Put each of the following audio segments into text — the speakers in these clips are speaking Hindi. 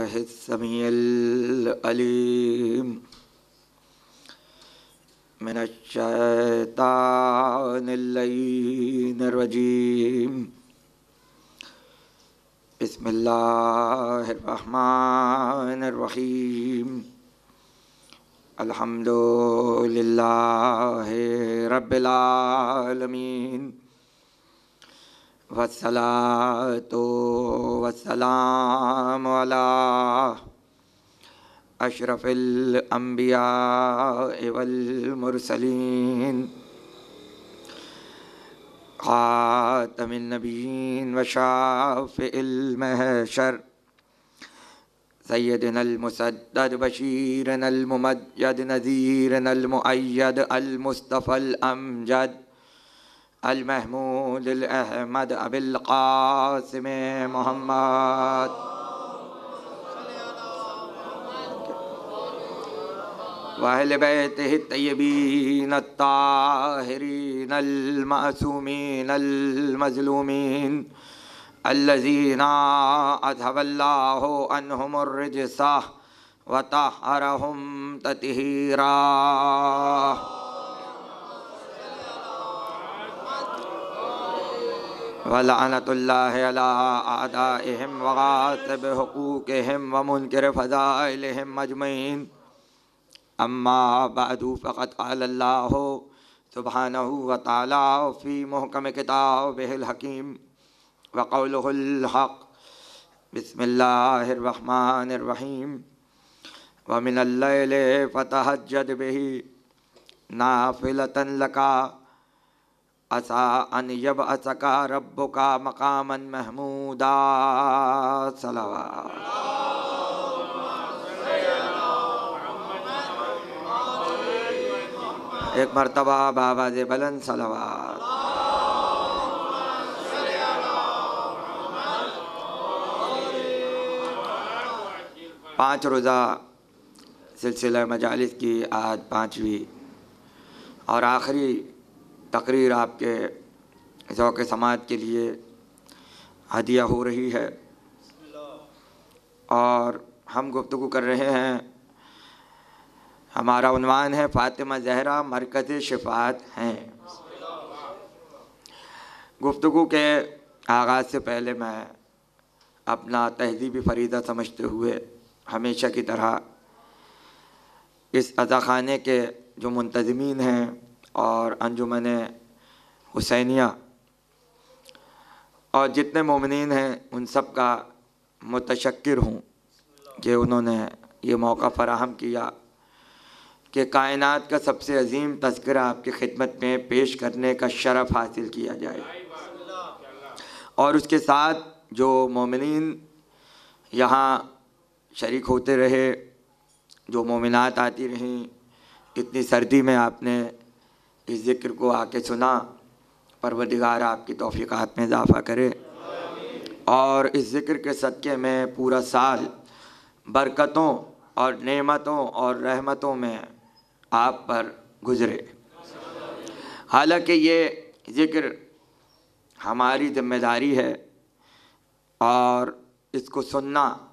बिस्मिल्लाहिस्समीइल अलीम मिनश्शैतानिर्रजीम बिस्मिल्लाहिर्रहमानिर्रहीम अल्हम्दुलिल्लाहि रब्बिल आलमीन वस्सलातु वस्सलामु अला अशरफिल अंबिया वल मुरसलीन खातमिन नबीयीन व शाफ़िइल महशर सय्यदनल मुसद्दद बशीरनल मुमज्जद नज़ीरनल मुअय्यद अल मुस्तफ़ल अमजद अल महमूद अल अहमद अबिल क़ासिम मोहम्मद वअहले बैतिहि तय्यबीन अत्ताहिरीन अल मासूमीन अल मज़लूमीन अल्लज़ीना अज़हबल्लाहु अन्हुमुर रिज्सा व तहहरहुम तत्हीरा। वलअनतुल्लाहि अला अअदाइहिम व गासिब हुकूकिहिम व मुनकिर फ़ज़ाइलिहिम अजमईन। अम्मा बअदु फ़क़द क़ालल्लाहु सुब्हानहु व तआला फ़ी मुहकम किताबिहिल हकीम व क़ौलुहुल हक़। बिस्मिल्लाहिर रहमानिर रहीम। व मिनल लैलि फ़तहज्जद बिही नाफ़िलतन लका असा अन यबअसका रब्बुका मक़ामन महमूदा। सलावत। एक मरतबा बाबाज़े बुलंद सलावत। 5 रोज़ा सिलसिला मजालिस की आज 5वीं और आखिरी तकरीर आपके ज़ौक़ समात के लिए हदिया हो रही है और हम गुफ्तगू कर रहे हैं। हमारा उन्वान है फ़ातिमा ज़हरा मरकज़ शिफ़ाअत हैं। गुफ्तगू के आगाज़ से पहले मैं अपना तहज़ीबी फ़रीज़ा समझते हुए हमेशा की तरह इस अज़ाख़ाने के जो मुंतज़मीन हैं और अंजुमन हुसैनिया और जितने मोमिनीन हैं उन सब का मुतशक्किर हूँ कि उन्होंने ये मौका फ़राहम किया कि कायनात का सबसे अजीम तज़किरा आपकी खिदमत में पेश करने का शरफ़ हासिल किया जाए और उसके साथ जो मोमिनीन यहाँ शरीक होते रहे, जो मोमिनात आती रहीं, इतनी सर्दी में आपने इस ज़िक्र को आके सुना। परवरदिगार आपकी तौफ़ीक़ात में इज़ाफ़ा करे और इस ज़िक्र के सदक़े में पूरा साल बरकतों और नेमतों और रहमतों में आप पर गुज़रे। हालांकि ये ज़िक्र हमारी ज़िम्मेदारी है और इसको सुनना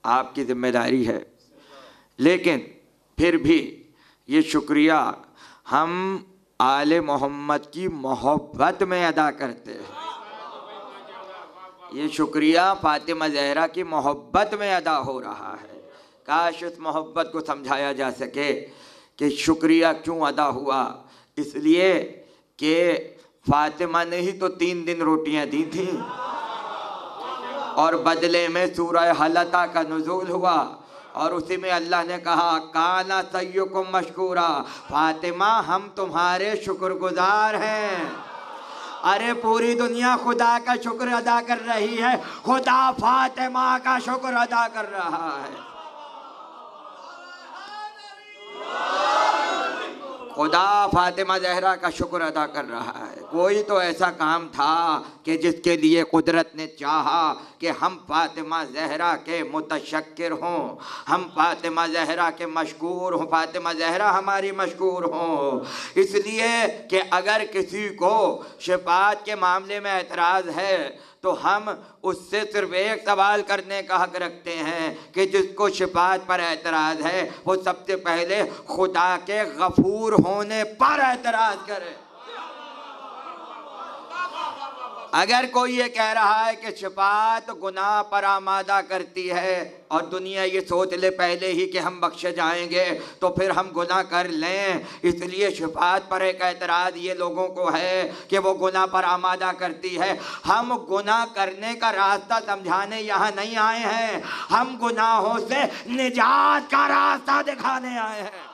आपकी ज़िम्मेदारी है, लेकिन फिर भी ये शुक्रिया हम आले मोहम्मद की मोहब्बत में अदा करते हैं। ये शुक्रिया फ़ातिमा ज़हरा की मोहब्बत में अदा हो रहा है। काश उस मोहब्बत को समझाया जा सके कि शुक्रिया क्यों अदा हुआ। इसलिए कि फ़ातिमा ने ही तो 3 दिन रोटियां दी थीं और बदले में सूरह हलता का नुज़ूल हुआ और उसी में अल्लाह ने कहा काना सय्युकुम मशकूरा, फ़ातिमा हम तुम्हारे शुक्रगुजार हैं। अरे पूरी दुनिया खुदा का शुक्र अदा कर रही है, खुदा फ़ातिमा का शुक्र अदा कर रहा है। खुदा फ़ातिमा ज़हरा का शुक्र अदा कर रहा है। कोई तो ऐसा काम था कि जिसके लिए कुदरत ने चाहा कि हम फ़ातिमा ज़हरा के मुतशक्किर हों, हम फ़ातिमा ज़हरा के मशकूर हों, फ़ातिमा ज़हरा हमारी मशकूर हों। इसलिए कि अगर किसी को शिफ़ाअत के मामले में एतराज़ है तो हम उससे सिर्फ एक सवाल करने का हक रखते हैं कि जिसको शिफात पर एतराज़ है वो सबसे पहले खुदा के गफूर होने पर एतराज़ करे। अगर कोई ये कह रहा है कि शिफात गुनाह पर आमादा करती है और दुनिया ये सोच ले पहले ही कि हम बख्शे जाएंगे, तो फिर हम गुनाह कर लें। इसलिए शिफात पर एक एतराज़ ये लोगों को है कि वो गुनाह पर आमादा करती है। हम गुनाह करने का रास्ता समझाने यहाँ नहीं आए हैं, हम गुनाहों से निजात का रास्ता दिखाने आए हैं।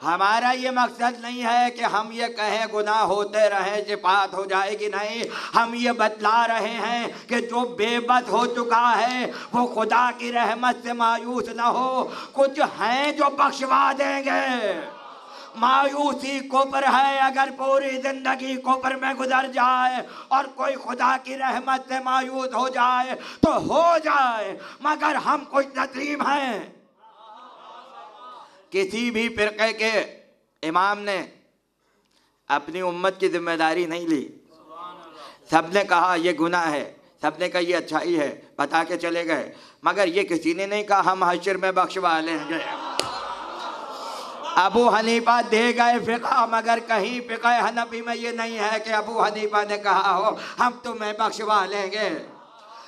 हमारा ये मकसद नहीं है कि हम ये कहें गुनाह होते रहें शिफात हो जाएगी, नहीं। हम ये बतला रहे हैं कि जो बेबस हो चुका है वो खुदा की रहमत से मायूस ना हो। कुछ हैं जो बख्शवा देंगे। मायूसी कुफ्र है, अगर पूरी जिंदगी कुफ्र में गुजर जाए और कोई खुदा की रहमत से मायूस हो जाए तो हो जाए, मगर हम कुछ नसीब हैं। किसी भी फिरके के इमाम ने अपनी उम्मत की जिम्मेदारी नहीं ली। सबने कहा ये गुनाह है, सबने कहा ये अच्छाई है, बता के चले गए, मगर ये किसी ने नहीं कहा हम हश्र में बख्शवा लेंगे। अबू हनीफा दे गए फिक़ह, मगर कहीं फिक़ह हनफी में ये नहीं है कि अबू हनीफा ने कहा हो हम तुम्हें बख्शवा लेंगे।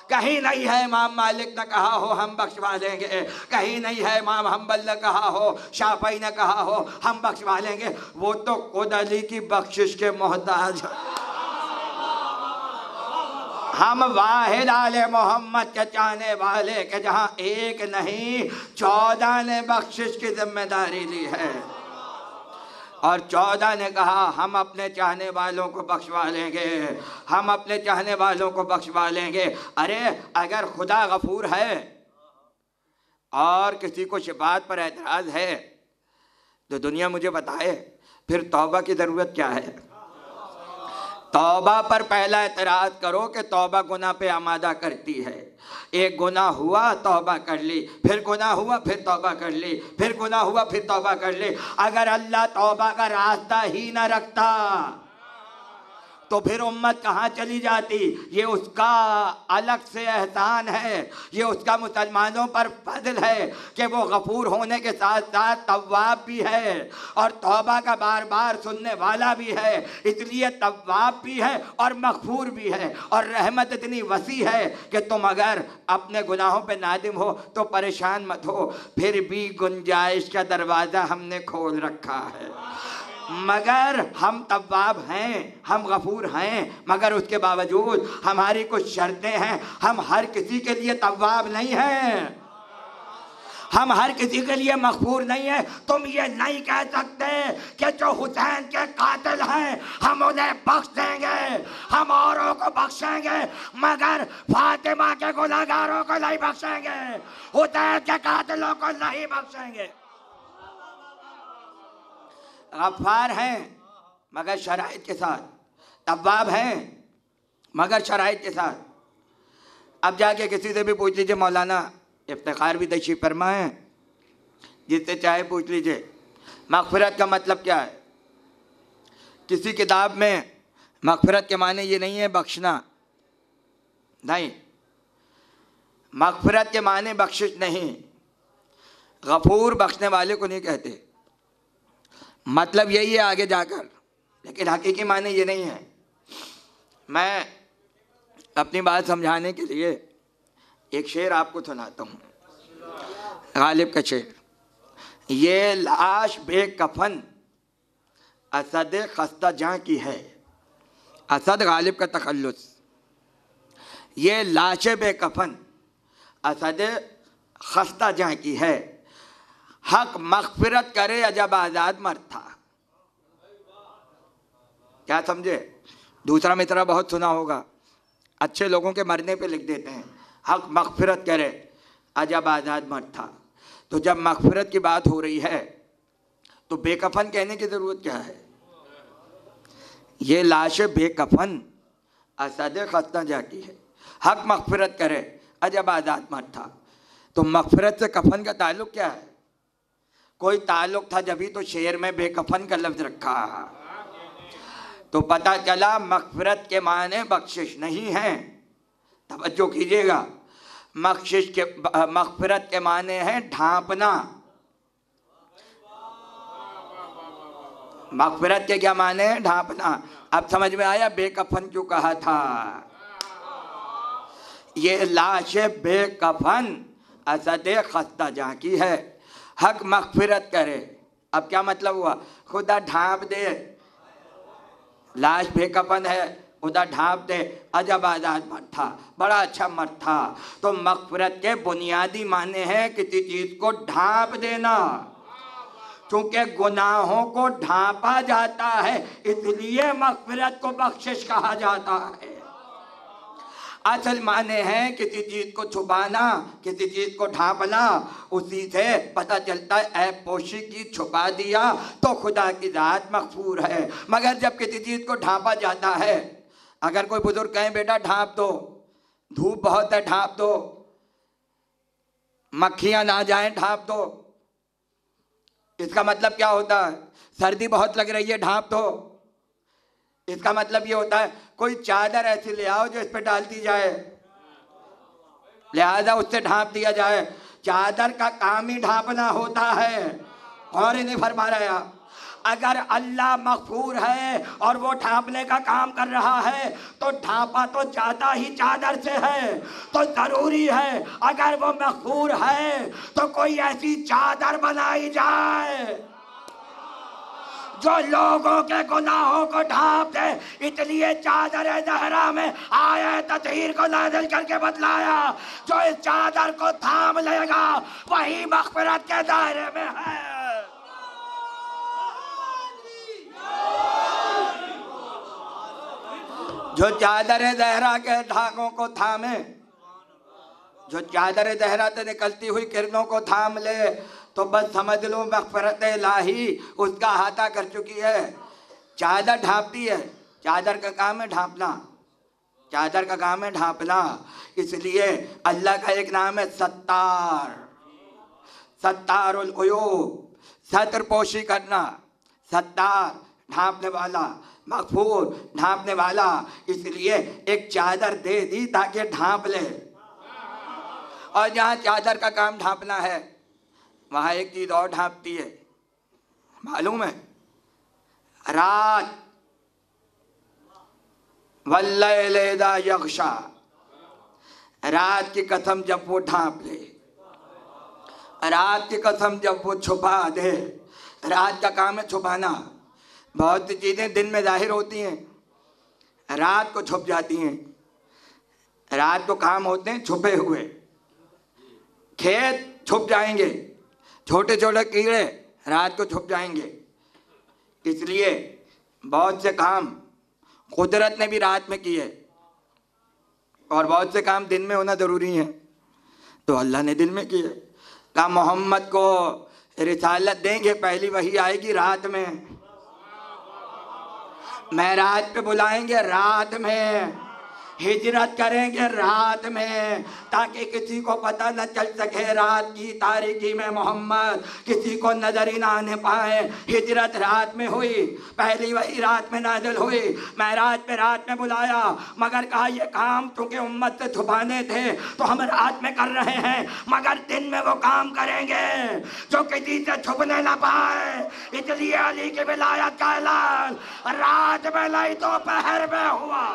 कहीं नहीं है इमाम मालिक ने कहा हो हम बख्शवा लेंगे, कहीं नहीं है इमाम हम्बल ने कहा हो, शाफई ने कहा हो हम बख्शवा लेंगे। वो तो खुद अली की बख्शिश के मोहताज। हम वाहिद आले मोहम्मद के चाहने वाले के जहाँ एक नहीं 14 ने बख्शिश की जिम्मेदारी ली है और 14 ने कहा हम अपने चाहने वालों को बख्शवा लेंगे, हम अपने चाहने वालों को बख्शवा लेंगे। अरे अगर खुदा गफूर है और किसी को शिफात पर एतराज़ है तो दुनिया मुझे बताए फिर तौबा की ज़रूरत क्या है। तौबा पर पहला एतराज़ करो कि तौबा गुनाह पे आमादा करती है। एक गुनाह हुआ तौबा कर ली, फिर गुनाह हुआ फिर तौबा कर ली, फिर गुनाह हुआ फिर तौबा कर ली। अगर अल्लाह तौबा का रास्ता ही न रखता तो फिर उम्मत कहाँ चली जाती। ये उसका अलग से एहसान है, ये उसका मुसलमानों पर फजल है कि वो गफूर होने के साथ साथ तव्वाब भी है और तौबा का बार बार सुनने वाला भी है। इसलिए तव्वाब भी है और मगफूर भी है और रहमत इतनी वसी है कि तुम अगर अपने गुनाहों पे नादिम हो तो परेशान मत हो, फिर भी गुंजाइश का दरवाज़ा हमने खोल रखा है। मगर हम तव्वाब हैं, हम गफूर हैं, मगर उसके बावजूद हमारी कुछ शर्तें हैं। हम हर किसी के लिए तव्वाब नहीं हैं, हम हर किसी के लिए मगफूर नहीं है। तुम ये नहीं कह सकते कि जो हुसैन के कातिल हैं हम उन्हें बख्श देंगे, हम औरों को बख्शेंगे मगर फातिमा के गुनहगारों को नहीं बख्शेंगे, हुसैन के कातिलों को नहीं बख्शेंगे। गफ्फार हैं मगर शराइत के साथ, तव्वाब हैं मगर शराइत के साथ। अब जाके किसी से भी पूछ लीजिए, मौलाना इफ्तिखार भी तशरीफ़ फरमा है, जिससे चाहे पूछ लीजिए मग़फ़िरत का मतलब क्या है। किसी किताब में मग़फ़िरत के माने ये नहीं है बख्शना, नहीं, मग़फ़िरत के माने बख्शिश नहीं। गफूर बख्शने वाले को नहीं कहते, मतलब यही है आगे जाकर, लेकिन हकीकी माने ये नहीं है। मैं अपनी बात समझाने के लिए एक शेर आपको सुनाता हूँ, गालिब का शेर। ये लाश बेकफन असद खस्ता जहाँ की है, असद गालिब का तखल्लुस। ये लाश बेकफन असद खस्ता जहाँ की है, हक मग़फ़िरत करे अजब आज़ाद मर्द था। क्या समझे? दूसरा मिसरा बहुत सुना होगा, अच्छे लोगों के मरने पे लिख देते हैं हक मग़फ़िरत करे अजब आज़ाद मर्द था। तो जब मग़फ़िरत की बात हो रही है तो बेकफन कहने की ज़रूरत क्या है। ये लाश बेकफन असद खस्ता जाती है, हक मग़फ़िरत करे अजब आज़ाद मर्द था। तो मग़फ़िरत से कफन का ताल्लुक़ क्या है? कोई ताल्लुक़ था जभी तो शेर में बेकफन का लफ्ज़ रखा। तो पता चला मग़फ़िरत के माने बख्शिश नहीं है। तवज्जो कीजिएगा, मग़फ़िरत के माने हैं ढांपना। मग़फ़िरत के क्या माने हैं? ढांपना। अब समझ में आया बेकफन क्यों कहा था? ये लाश बेकफन असदे खस्ता जहाँ की है, हक मग़फ़िरत करे। अब क्या मतलब हुआ? खुदा ढांप दे, लाश बेकफन है, खुदा ढांप दे, अजब आज़ाद मर्द था, बड़ा अच्छा मर्द था। तो मग़फ़िरत के बुनियादी माने हैं किसी चीज़ को ढांप देना। क्योंकि गुनाहों को ढांपा जाता है इसलिए मग़फ़िरत को बख्शिश कहा जाता है। असल माने हैं किसी चीज़ को छुपाना, किसी चीज़ को ढांपना। उसी से पता चलता है ऐब पोशी की, छुपा दिया तो खुदा की ज़ात मग़फ़ूर है। मगर जब किसी चीज़ को ढांपा जाता है, अगर कोई बुजुर्ग कहें बेटा ढांप दो, धूप बहुत है ढांप दो, मक्खियाँ ना जाएं ढांप दो, इसका मतलब क्या होता है? सर्दी बहुत लग रही है ढांप दो। इसका मतलब ये होता है कोई चादर ऐसी ले आओ जो इस पर डाल दी जाए, लिहाजा उससे ढांप दिया जाए। चादर का काम ही ढांपना होता है। और नहीं फरमा रहा, अगर अल्लाह मग़फ़ूर है और वो ढांपने का काम कर रहा है तो ढांपा तो जाता ही चादर से है। तो ज़रूरी है अगर वो मग़फ़ूर है तो कोई ऐसी चादर बनाई जाए जो लोगों के गुनाहों को ढांप दे। इसलिए चादर ज़हरा में आया तत्हीर को नाज़िल करके बतलाया, जो इस चादर को थाम लेगा वही मग़फ़िरत के दायरे में है। जो चादर ज़हरा के धागों को थामे, जो चादर ज़हरा से निकलती हुई किरणों को थाम ले, तो बस समझ लो मग़फ़िरत इलाही उसका अहाता कर चुकी है। चादर ढांपती है, चादर का काम है ढांपना, चादर का काम है ढांपना। इसलिए अल्लाह का एक नाम है सत्तार, सत्तारुल उयूब, सत्र पोशी करना, सत्तार ढांपने वाला, मग़फ़ूर ढांपने वाला। इसलिए एक चादर दे दी ताकि ढांप ले। और जहाँ चादर का काम ढांपना है वहाँ एक चीज़ और ढांपती है, मालूम है? रात, वल्लैल इज़ा यग़शा, रात की कसम जब वो ढांप ले, रात की कसम जब वो छुपा दे। रात का काम है छुपाना। बहुत सी चीज़ें दिन में ज़ाहिर होती हैं, रात को छुप जाती हैं। रात को काम होते हैं छुपे हुए। खेत छुप जाएंगे, छोटे छोटे कीड़े रात को छुप जाएंगे। इसलिए बहुत से काम कुदरत ने भी रात में किए और बहुत से काम दिन में होना ज़रूरी है तो अल्लाह ने दिन में किए। कहा मोहम्मद को रिसालत देंगे, पहली वही आएगी रात में, मेराज पे बुलाएंगे रात में, हिजरत करेंगे रात में, ताकि किसी को पता न चल सके रात की तारीकी में मोहम्मद किसी को नजर ही ना आने पाए। हिजरत रात में हुई, पहली वही रात में नाज़िल हुई, मेराज पे रात में बुलाया। मगर कहा ये काम चूँकि उम्मत से छुपाने थे तो हम रात में कर रहे हैं, मगर दिन में वो काम करेंगे जो किसी से छुपने ना पाए। इसलिए अली की विलायत का ऐलान रात में नहीं दोपहर में हुआ।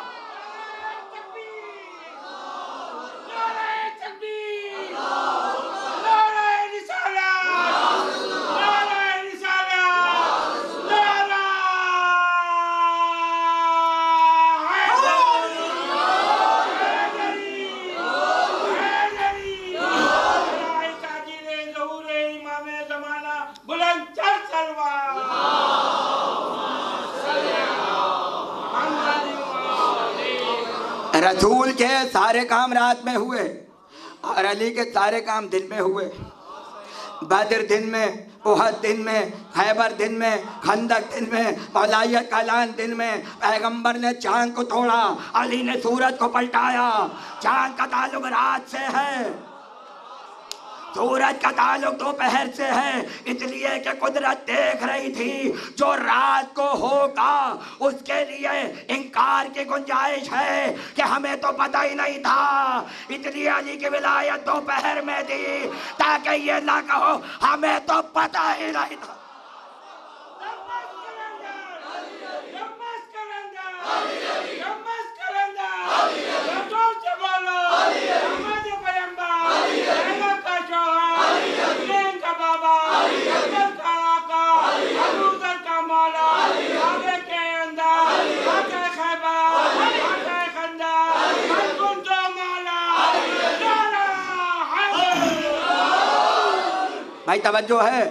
रसूल के सारे काम रात में हुए और अली के सारे काम दिन में हुए। बदर दिन में, उहद दिन में, खैबर दिन में, खंदक दिन में, मौलायत का ऐलान दिन में। पैगंबर ने चांद को तोड़ा, अली ने सूरज को पलटाया। चांद का ताल्लुक रात से है सूरज का ताल्लुक दोपहर से है, इसलिए कि कुदरत देख रही थी जो रात को होगा उसके लिए इंकार की गुंजाइश है कि हमें तो पता ही नहीं था, इसलिए अली की विलायत दोपहर में दी ताकि ये ना कहो हमें तो पता ही नहीं था। भाई तवज्जो है,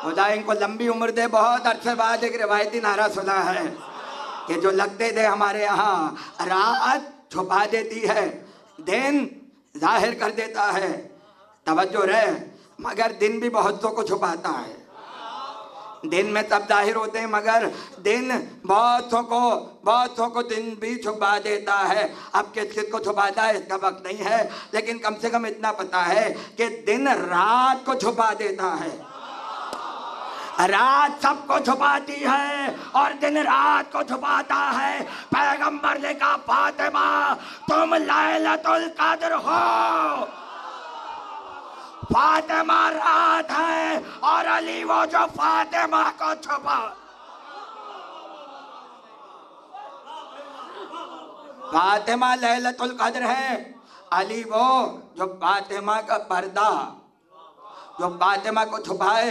खुदा इनको लंबी उम्र दे। बहुत अरसे बाद एक रिवायती नारा सुना है कि जो लगते थे हमारे यहाँ, रात छुपा देती है, दिन जाहिर कर देता है। तवज्जो रहे, मगर दिन भी बहुतों को छुपाता है। दिन में सब जाहिर होते हैं, मगर दिन बहुतों को दिन भी छुपा देता है। अब किस किस को छुपाता है इसका वक्त नहीं है, लेकिन कम से कम इतना पता है कि दिन रात को छुपा देता है। रात सबको छुपाती है और दिन रात को छुपाता है। पैगंबर ने कहा फातिमा तुम लैलतुल कद्र हो, फातिमा रात है और अली वो जो फातिमा को छुपा। फातिमा लैलतुल कद्र है, अली वो जो फातिमा का पर्दा, जो फातिमा को छुपाए,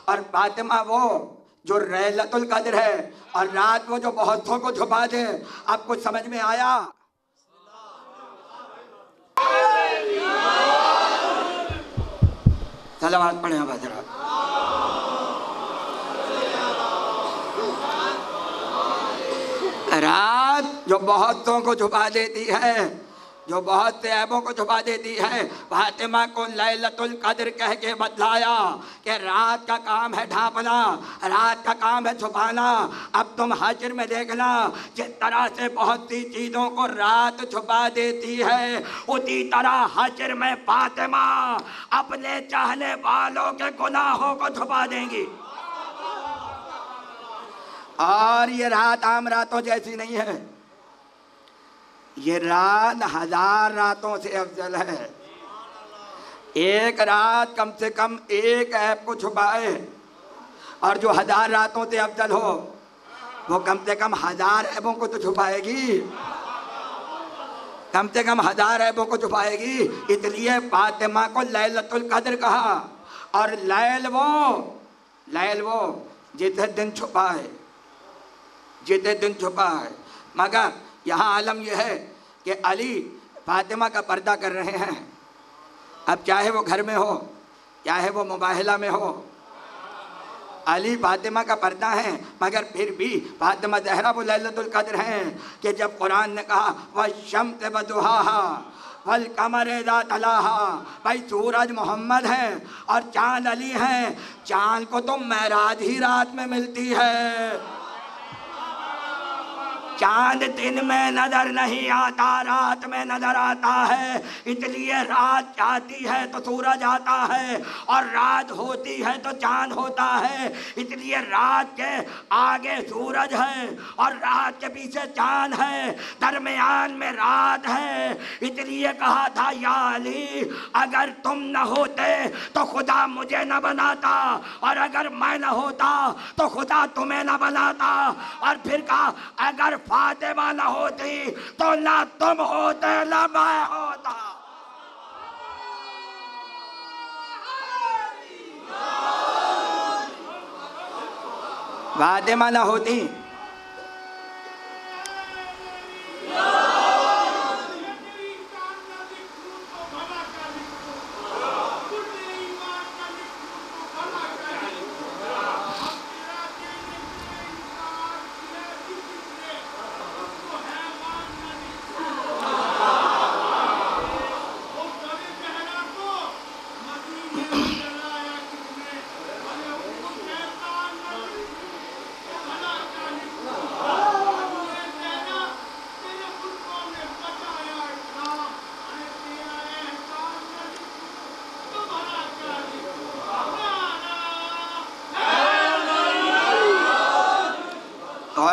और फातिमा वो जो लैलतुल कद्र है, और रात वो जो बहुतों को छुपा दे। अब कुछ समझ में आया? सलावत पढ़े हजरा। रात जो बहुतों को छुपा देती है, जो बहुत से ऐबों को छुपा देती है, फातिमा को लैलतुल कद्र कह के बतलाया कि रात का काम है ढांपना, रात का काम है छुपाना। अब तुम हश्र में देखना, जिस तरह से बहुत सी चीज़ों को रात छुपा देती है, उसी तरह हश्र में फातिमा अपने चाहने वालों के गुनाहों को छुपा देंगी। और ये रात आम रातों जैसी नहीं है, ये रात 1000 रातों से अफजल है। एक रात कम से कम एक ऐप को छुपाए, और जो 1000 रातों से अफजल हो वो कम से कम 1000 ऐबों को तो छुपाएगी, कम से कम 1000 ऐबों को छुपाएगी। इसलिए फातिमा को लैलतुल कद्र कहा। और लैल वो जिसे दिन छुपाए, जिसे दिन छुपाए। मगर यहाँ आलम यह है कि अली फातिमा का पर्दा कर रहे हैं। अब चाहे वो घर में हो, चाहे वो मुबाहला में हो, अली फातिमा का पर्दा है। मगर फिर भी फातिमा ज़हरा वो लैलतुल कद्र हैं कि जब कुरान ने कहा वश्शम्स वदुहाहा वल कमर इज़ा तलाहा, भाई सूरज मोहम्मद हैं और चाँद अली हैं। चाँद को तो महराज ही रात में मिलती है, चांद दिन में नजर नहीं आता, रात में नजर आता है। इसलिए रात आती है तो सूरज आता है, और रात होती है तो चांद होता है। इसलिए रात के आगे सूरज है और रात के पीछे चांद है, दरमियान में रात है। इसलिए कहा था या अली अगर तुम न होते तो खुदा मुझे न बनाता, और अगर मैं न होता तो खुदा तुम्हें न बनाता। और फिर कहा अगर फातिमा न होती तो ना तुम होते ना मैं होता। फातिमा न होती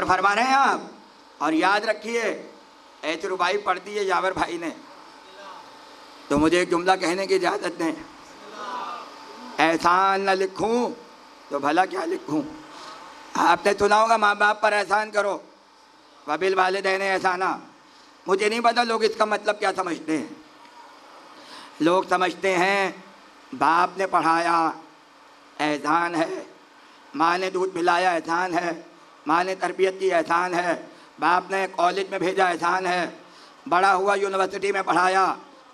गौर फरमा रहे हैं आप? और याद रखिए, ऐसे रुबाई पढ़ती है जावर भाई ने, तो मुझे एक जुमला कहने की इजाज़त दें। एहसान न लिखूं तो भला क्या लिखूं। आपने सुना होगा, माँ बाप पर एहसान करो, वबिल वालिदैन एहसाना। मुझे नहीं पता लोग इसका मतलब क्या समझते हैं। लोग समझते हैं बाप ने पढ़ाया एहसान है, माँ ने दूध पिलाया एहसान है, माँ ने तरबियत की एहसान है, बाप ने कॉलेज में भेजा एहसान है, बड़ा हुआ यूनिवर्सिटी में पढ़ाया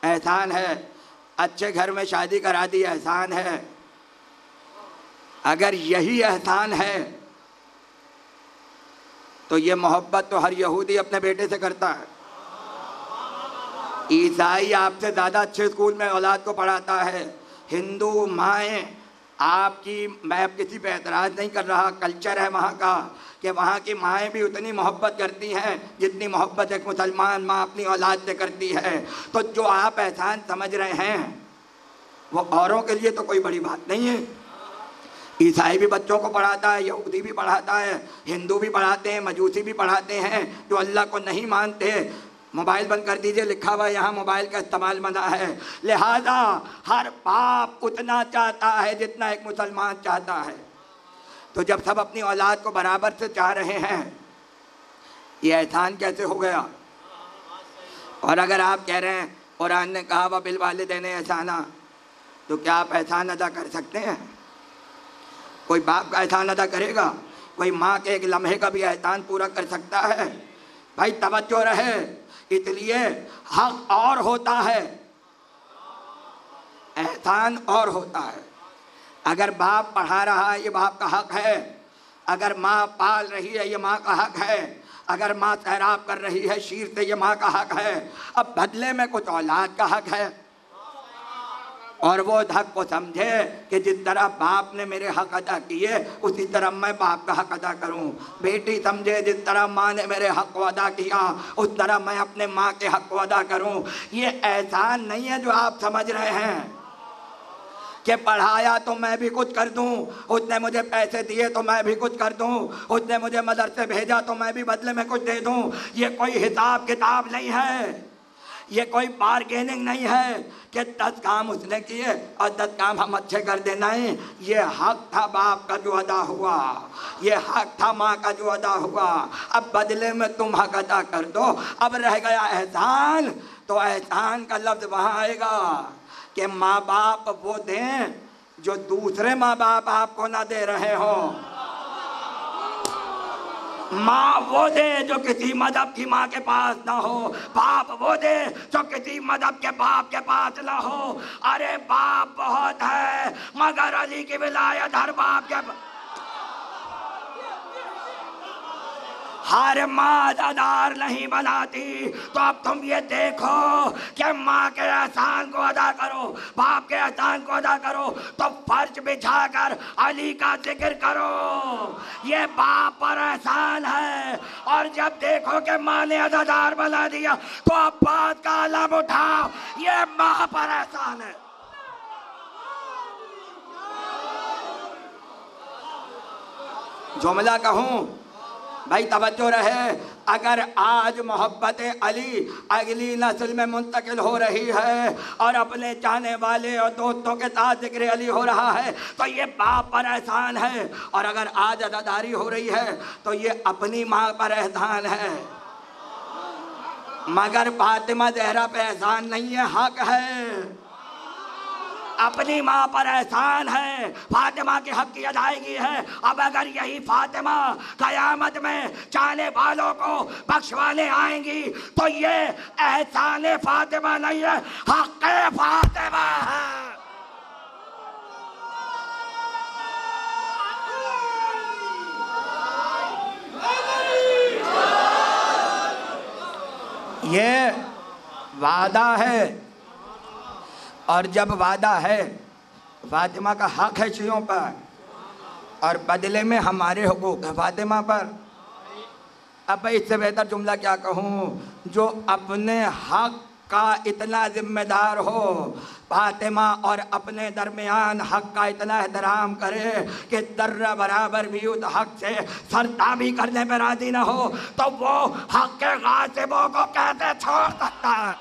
एहसान है, अच्छे घर में शादी करा दी एहसान है। अगर यही एहसान है तो ये मोहब्बत तो हर यहूदी अपने बेटे से करता है। ईसाई आपसे ज़्यादा अच्छे स्कूल में औलाद को पढ़ाता है। हिंदू माएँ आपकी, मैं किसी पे एतराज़ नहीं कर रहा, कल्चर है वहाँ का कि वहाँ की माएँ भी उतनी मोहब्बत करती हैं जितनी मोहब्बत एक मुसलमान माँ अपनी औलाद से करती है। तो जो आप एहसान समझ रहे हैं वो औरों के लिए तो कोई बड़ी बात नहीं है। ईसाई भी बच्चों को पढ़ाता है, यहूदी भी पढ़ाता है, हिंदू भी पढ़ाते हैं, मजूसी भी पढ़ाते हैं। जो अल्लाह को नहीं मानते, मोबाइल बंद कर दीजिए, लिखा हुआ यहाँ मोबाइल का इस्तेमाल मना है। लिहाजा हर बाप उतना चाहता है जितना एक मुसलमान चाहता है। तो जब सब अपनी औलाद को बराबर से चाह रहे हैं, ये एहसान कैसे हो गया? और अगर आप कह रहे हैं कुरान ने कहा व बिल वालिदैन एहसाना, तो क्या आप एहसान अदा कर सकते हैं? कोई बाप का एहसान अदा करेगा? कोई माँ के एक लम्हे का भी एहसान पूरा कर सकता है? भाई तवज्जो रहे, इसलिए हक और होता है, एहसान और होता है। अगर बाप पढ़ा रहा है ये बाप का हक है, अगर माँ पाल रही है ये माँ का हक है, अगर माँ सैराब कर रही है शीर से ये माँ का हक है। अब बदले में कुछ औलाद का हक है, और वो हक को समझे कि जिस तरह बाप ने मेरे हक अदा किए उसी तरह मैं बाप का हक अदा करूं। बेटी समझे जिस तरह माँ ने मेरे हक को अदा किया उस तरह मैं अपने माँ के हक को अदा करूं। ये एहसान नहीं है जो आप समझ रहे हैं कि पढ़ाया तो मैं भी कुछ कर दूं, उसने मुझे पैसे दिए तो मैं भी कुछ कर दूं, उसने मुझे मदरसे भेजा तो मैं भी बदले में कुछ दे दूं। ये कोई हिसाब किताब नहीं है, ये कोई बार्गेनिंग नहीं है कि 10 काम उसने किए और 10 काम हम अच्छे कर देना है। ये हक था बाप का जो अदा हुआ, ये हक था माँ का जो अदा हुआ। अब बदले में तुम हक अदा कर दो। अब रह गया एहसान, तो एहसान का लफ्ज़ वहाँ आएगा कि माँ बाप वो दें जो दूसरे माँ बाप आपको ना दे रहे हो। माँ वो दे जो किसी मदद की माँ के पास ना हो, बाप वो दे जो किसी मदद के बाप के पास ना हो। अरे बाप बहुत है मगर अली की विलायत हर बाप के, हर माँ अदादार नहीं बनाती। तो अब तुम ये देखो कि माँ के एहसान को अदा करो, बाप के एहसान को अदा करो, तो फर्श बिछाकर अली का जिक्र करो। ये बाप पर एहसान है। और जब देखो कि माँ ने अदादार बना दिया तो अब्बास का आलम उठाओ, ये माँ पर एहसान है। जुमला कहूँ भाई, तवज्जो रहे। अगर आज मोहब्बत अली अगली नस्ल में मुंतकिल हो रही है और अपने चाहने वाले और दोस्तों के साथ जिक्र अली हो रहा है तो ये बाप पर एहसान है। और अगर आज अदादारी हो रही है तो ये अपनी माँ पर एहसान है। मगर फातिमा ज़हरा पे एहसान नहीं है, हक है। अपनी माँ पर एहसान है, फातिमा के हक की अदायगी है। अब अगर यही फातिमा क़यामत में चाहने वालों को बख्शवाने आएंगी तो ये एहसान फातिमा नहीं है, हक फातिमा है। ये वादा है, और जब वादा है फातिमा का हक है शियों पर और बदले में हमारे हुकूक है फातिमा पर। अब इससे बेहतर जुमला क्या कहूँ, जो अपने हक का इतना जिम्मेदार हो, फातिमा और अपने दरमियान हक का इतना एहतराम करे कि दर्रा बराबर भी उस हक से सरताबी करने पर राजी ना हो, तो वो हक के गासिबों को कैसे छोड़ सकता है?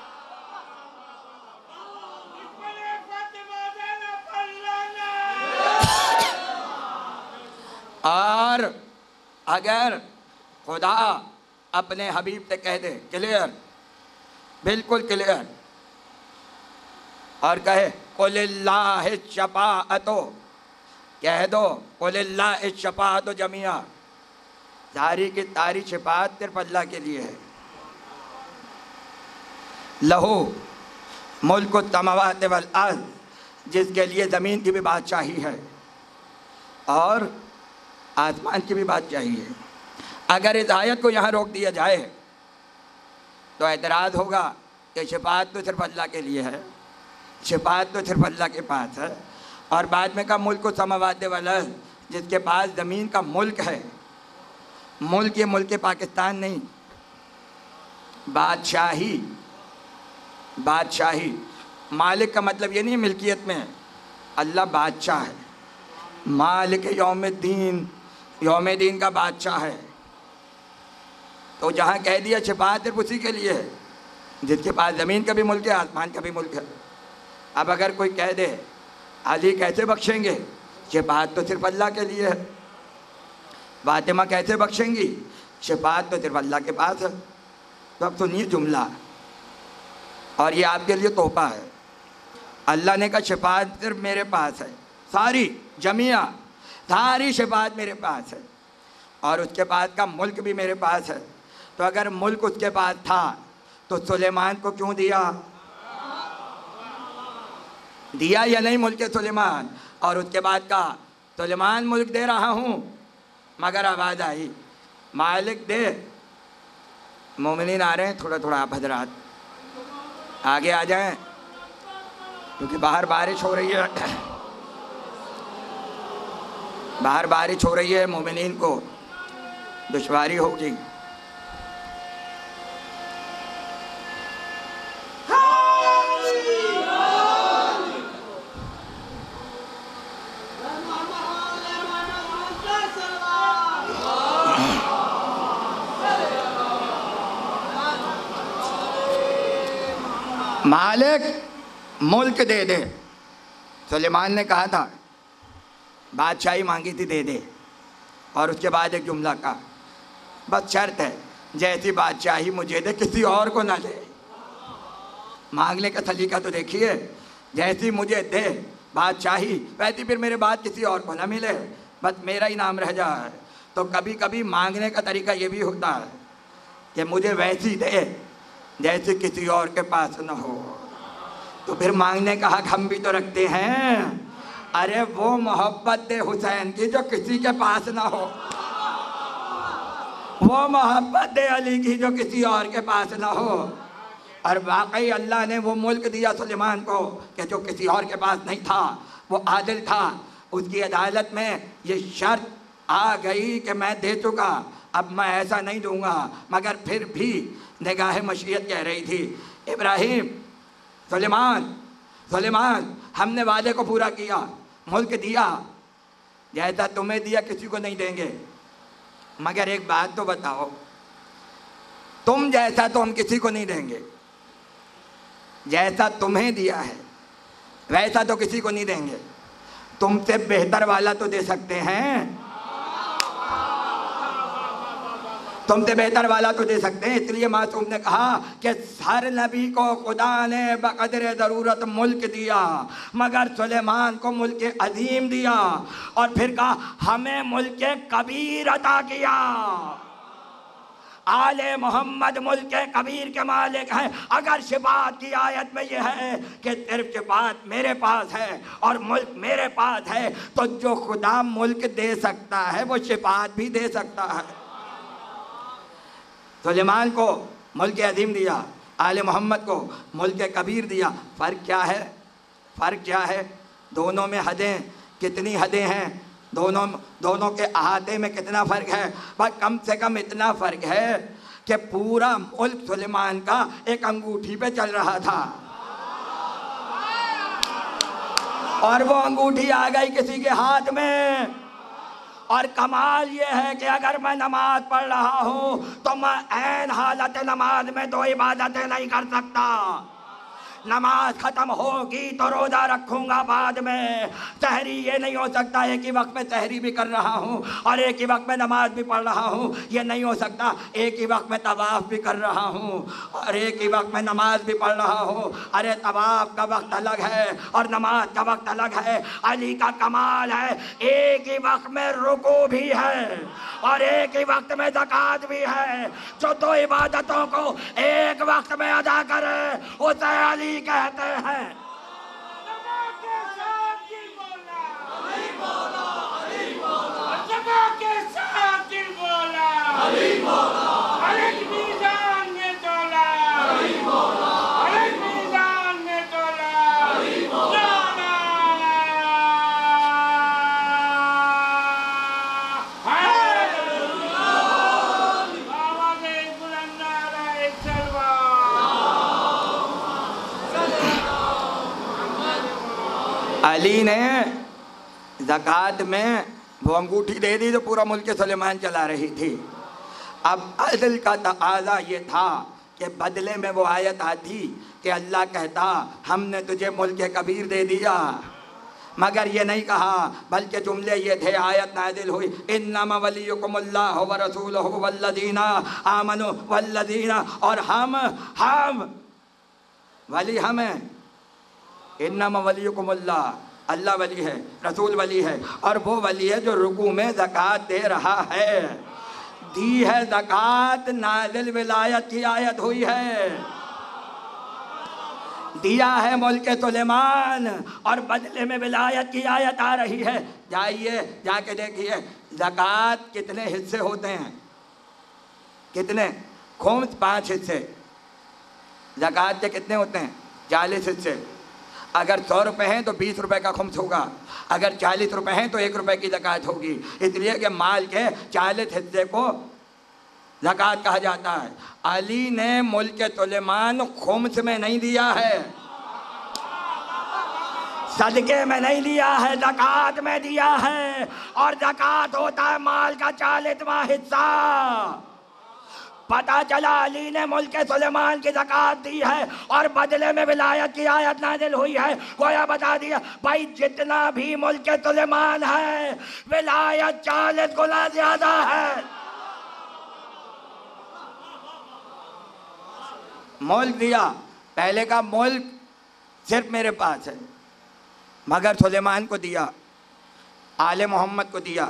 और अगर खुदा अपने हबीब से कह दे क्लियर, बिल्कुल क्लियर, और कहे कुलिल्लाहि शफाअतो, कह दो कुलिल्लाहि शफाअतो जमिया, सारी की सारी शफाअत सिर्फ अल्लाह के लिए है। लहू मुल्क तमावात वल अर्ज़, जिसके लिए ज़मीन की भी बादशाही है और आसमान की भी बादशाही है। अगर इस आयत को यहाँ रोक दिया जाए तो एतराज़ होगा कि शफाअत तो सिर्फ अल्लाह के लिए है, शफाअत तो सिर्फ अल्लाह के पास है। और बाद में का मुल्क समावात वल अर्ज़, जिसके पास ज़मीन का मुल्क है, मुल्क ये मुल्क पाकिस्तान नहीं, बादशाही, बादशाही। मालिक का मतलब ये नहीं मिल्कियत में, अल्लाह बादशाह है, मालिक यौमुद्दीन, यौमुद्दीन का बादशाह है। तो जहाँ कह दिया शफाअत सिर्फ उसी के लिए है जिसके पास ज़मीन का भी मुल्क है, आसमान का भी मुल्क है। अब अगर कोई कह दे अली कैसे बख्शेंगे, शफाअत तो सिर्फ अल्लाह के लिए है, फातिमा कैसे बख्शेंगी, शफाअत तो सिर्फ अल्लाह के पास है। तो अब सुनिए जुमला, और ये आपके लिए तोहफा है। अल्लाह ने कहा शफाअत सिर्फ मेरे पास है, सारी जमिया, सारी शफाअत मेरे पास है, और उसके पास का मुल्क भी मेरे पास है। तो अगर मुल्क उसके पास था तो सुलेमान को क्यों दिया? दिया या नहीं मुल्क सुलेमान? और उसके बाद का सुलेमान मुल्क दे रहा हूँ, मगर आवाज़ आई मालिक दे। मोमिनीन आ रहे हैं, थोड़ा थोड़ा आप हजरात आगे आ जाएं, क्योंकि बाहर बारिश हो रही है, बाहर बारिश हो रही है, मोमिनीन को दुश्वारी होगी। मालिक मुल्क दे दे, सुलेमान ने कहा था, बादशाही मांगी थी, दे दे। और उसके बाद एक जुमला का, बस शर्त है जैसी बादशाही मुझे दे किसी और को ना दे। मांगने का सलीका तो देखिए, जैसी मुझे दे बादशाही वैसी फिर मेरे बाद किसी और को ना मिले, बस मेरा ही नाम रह जाए। तो कभी कभी मांगने का तरीका ये भी होता है कि मुझे वैसी दे जैसे किसी और के पास न हो। तो फिर मांगने का हक हम भी तो रखते हैं। अरे वो मोहब्बत दे हुसैन की जो किसी के पास ना हो, वो मोहब्बत दे अली की जो किसी और के पास ना हो। और वाकई अल्लाह ने वो मुल्क दिया सुलेमान को कि जो किसी और के पास नहीं था, वो आदिल था। उसकी अदालत में ये शर्त आ गई कि मैं दे चुका, अब मैं ऐसा नहीं दूंगा। मगर फिर भी निगाह मशीयत कह रही थी, इब्राहिम, सुलेमान, सुलेमान, हमने वादे को पूरा किया, मुल्क दिया, जैसा तुम्हें दिया किसी को नहीं देंगे। मगर एक बात तो बताओ, तुम जैसा तो हम किसी को नहीं देंगे, जैसा तुम्हें दिया है वैसा तो किसी को नहीं देंगे। तुमसे बेहतर वाला तो दे सकते हैं, तुमसे बेहतर वाला तो दे सकते हैं। इसलिए मासूम ने कहा कि हर नबी को खुदा ने बक़दर ज़रूरत मुल्क दिया, मगर सुलेमान को मुल्क अजीम दिया। और फिर कहा हमें मुल्क कबीर अता किया। आले मोहम्मद मुल्क कबीर के मालिक हैं। अगर शिफात की आयत में यह है कि सिर्फ शिफात मेरे पास है और मुल्क मेरे पास है, तो जो खुदा मुल्क दे सकता है वो शिफात भी दे सकता है। सुलेमान को मुल्क अजीम दिया, आले मोहम्मद को मुल्क कबीर दिया। फ़र्क क्या है? फ़र्क क्या है? दोनों में हदें, कितनी हदें हैं, दोनों के अहाते में कितना फ़र्क है? बस कम से कम इतना फ़र्क है कि पूरा मुल्क सुलेमान का एक अंगूठी पे चल रहा था, और वो अंगूठी आ गई किसी के हाथ में। और कमाल ये है कि अगर मैं नमाज पढ़ रहा हूँ तो मैं ऐन हालत नमाज में दो इबादतें नहीं कर सकता। नमाज खत्म होगी तो रोज़ा रखूँगा बाद में। सहरी ये नहीं हो सकता एक ही वक्त में सहरी भी कर रहा हूँ और एक ही वक्त में नमाज भी पढ़ रहा हूँ। ये नहीं हो सकता एक ही वक्त में तवाफ़ भी कर रहा हूँ और एक ही वक्त में नमाज भी पढ़ रहा हूँ। अरे तवाफ़ का वक्त अलग है और नमाज का वक्त अलग है। अली का कमाल है, एक ही वक्त में रुकू भी है और एक ही वक्त में ज़कात भी है। जो दो इबादतों को एक वक्त में अदा करे उसे अली कहते हैं। अली ने ज़कात में वो अंगूठी दे दी जो पूरा मुल्क सुलेमान चला रही थी। अब अदल का तकाज़ा ये था कि बदले में वो आयत आती कि अल्लाह कहता हमने तुझे मुल्क कबीर दे दिया, मगर ये नहीं कहा, बल्कि जुमले ये थे, आयत नाज़िल हुई इन्नमा वलियुकुमुल्लाहु व रसूलुहु वल्लज़ीना आमनु वल्लज़ीना, और हम वली हम हैं। इन्नमा वलियुकुमुल्लाह, अल्लाह वली है, रसूल वली है, और वो वली है जो रुकू में ज़कात दे रहा है। दी है ज़कात, नाज़िल विलायत की आयत हुई है। दिया है मुल्क सुलेमान और बदले में विलायत की आयत आ रही है। जाइए जाके देखिए ज़कात कितने हिस्से होते हैं, कितने खुम्स 5 हिस्से। ज़कात के कितने होते हैं? 40 हिस्से। अगर 100 रुपये हैं तो 20 रुपये का खुम्स होगा, अगर 40 रुपये हैं तो 1 रुपये की ज़कात होगी। इसलिए कि माल के 40 हिस्से को ज़कात कहा जाता है। अली ने मुल्क सुलेमान खुम्स में नहीं दिया है, सदके में नहीं दिया है, ज़कात में दिया है। और ज़कात होता है माल का 40वां हिस्सा। पता चला अली ने मुल्क सुलेमान की ज़कात दी है और बदले में विलायत की आयत नाज़िल हुई है। गोया बता दिया भाई जितना भी मुल्क सुलेमान है विलायत 40 गुना ज़्यादा है। मुल्क दिया, पहले का मुल्क सिर्फ मेरे पास है, मगर सुलेमान को दिया, आले मोहम्मद को दिया।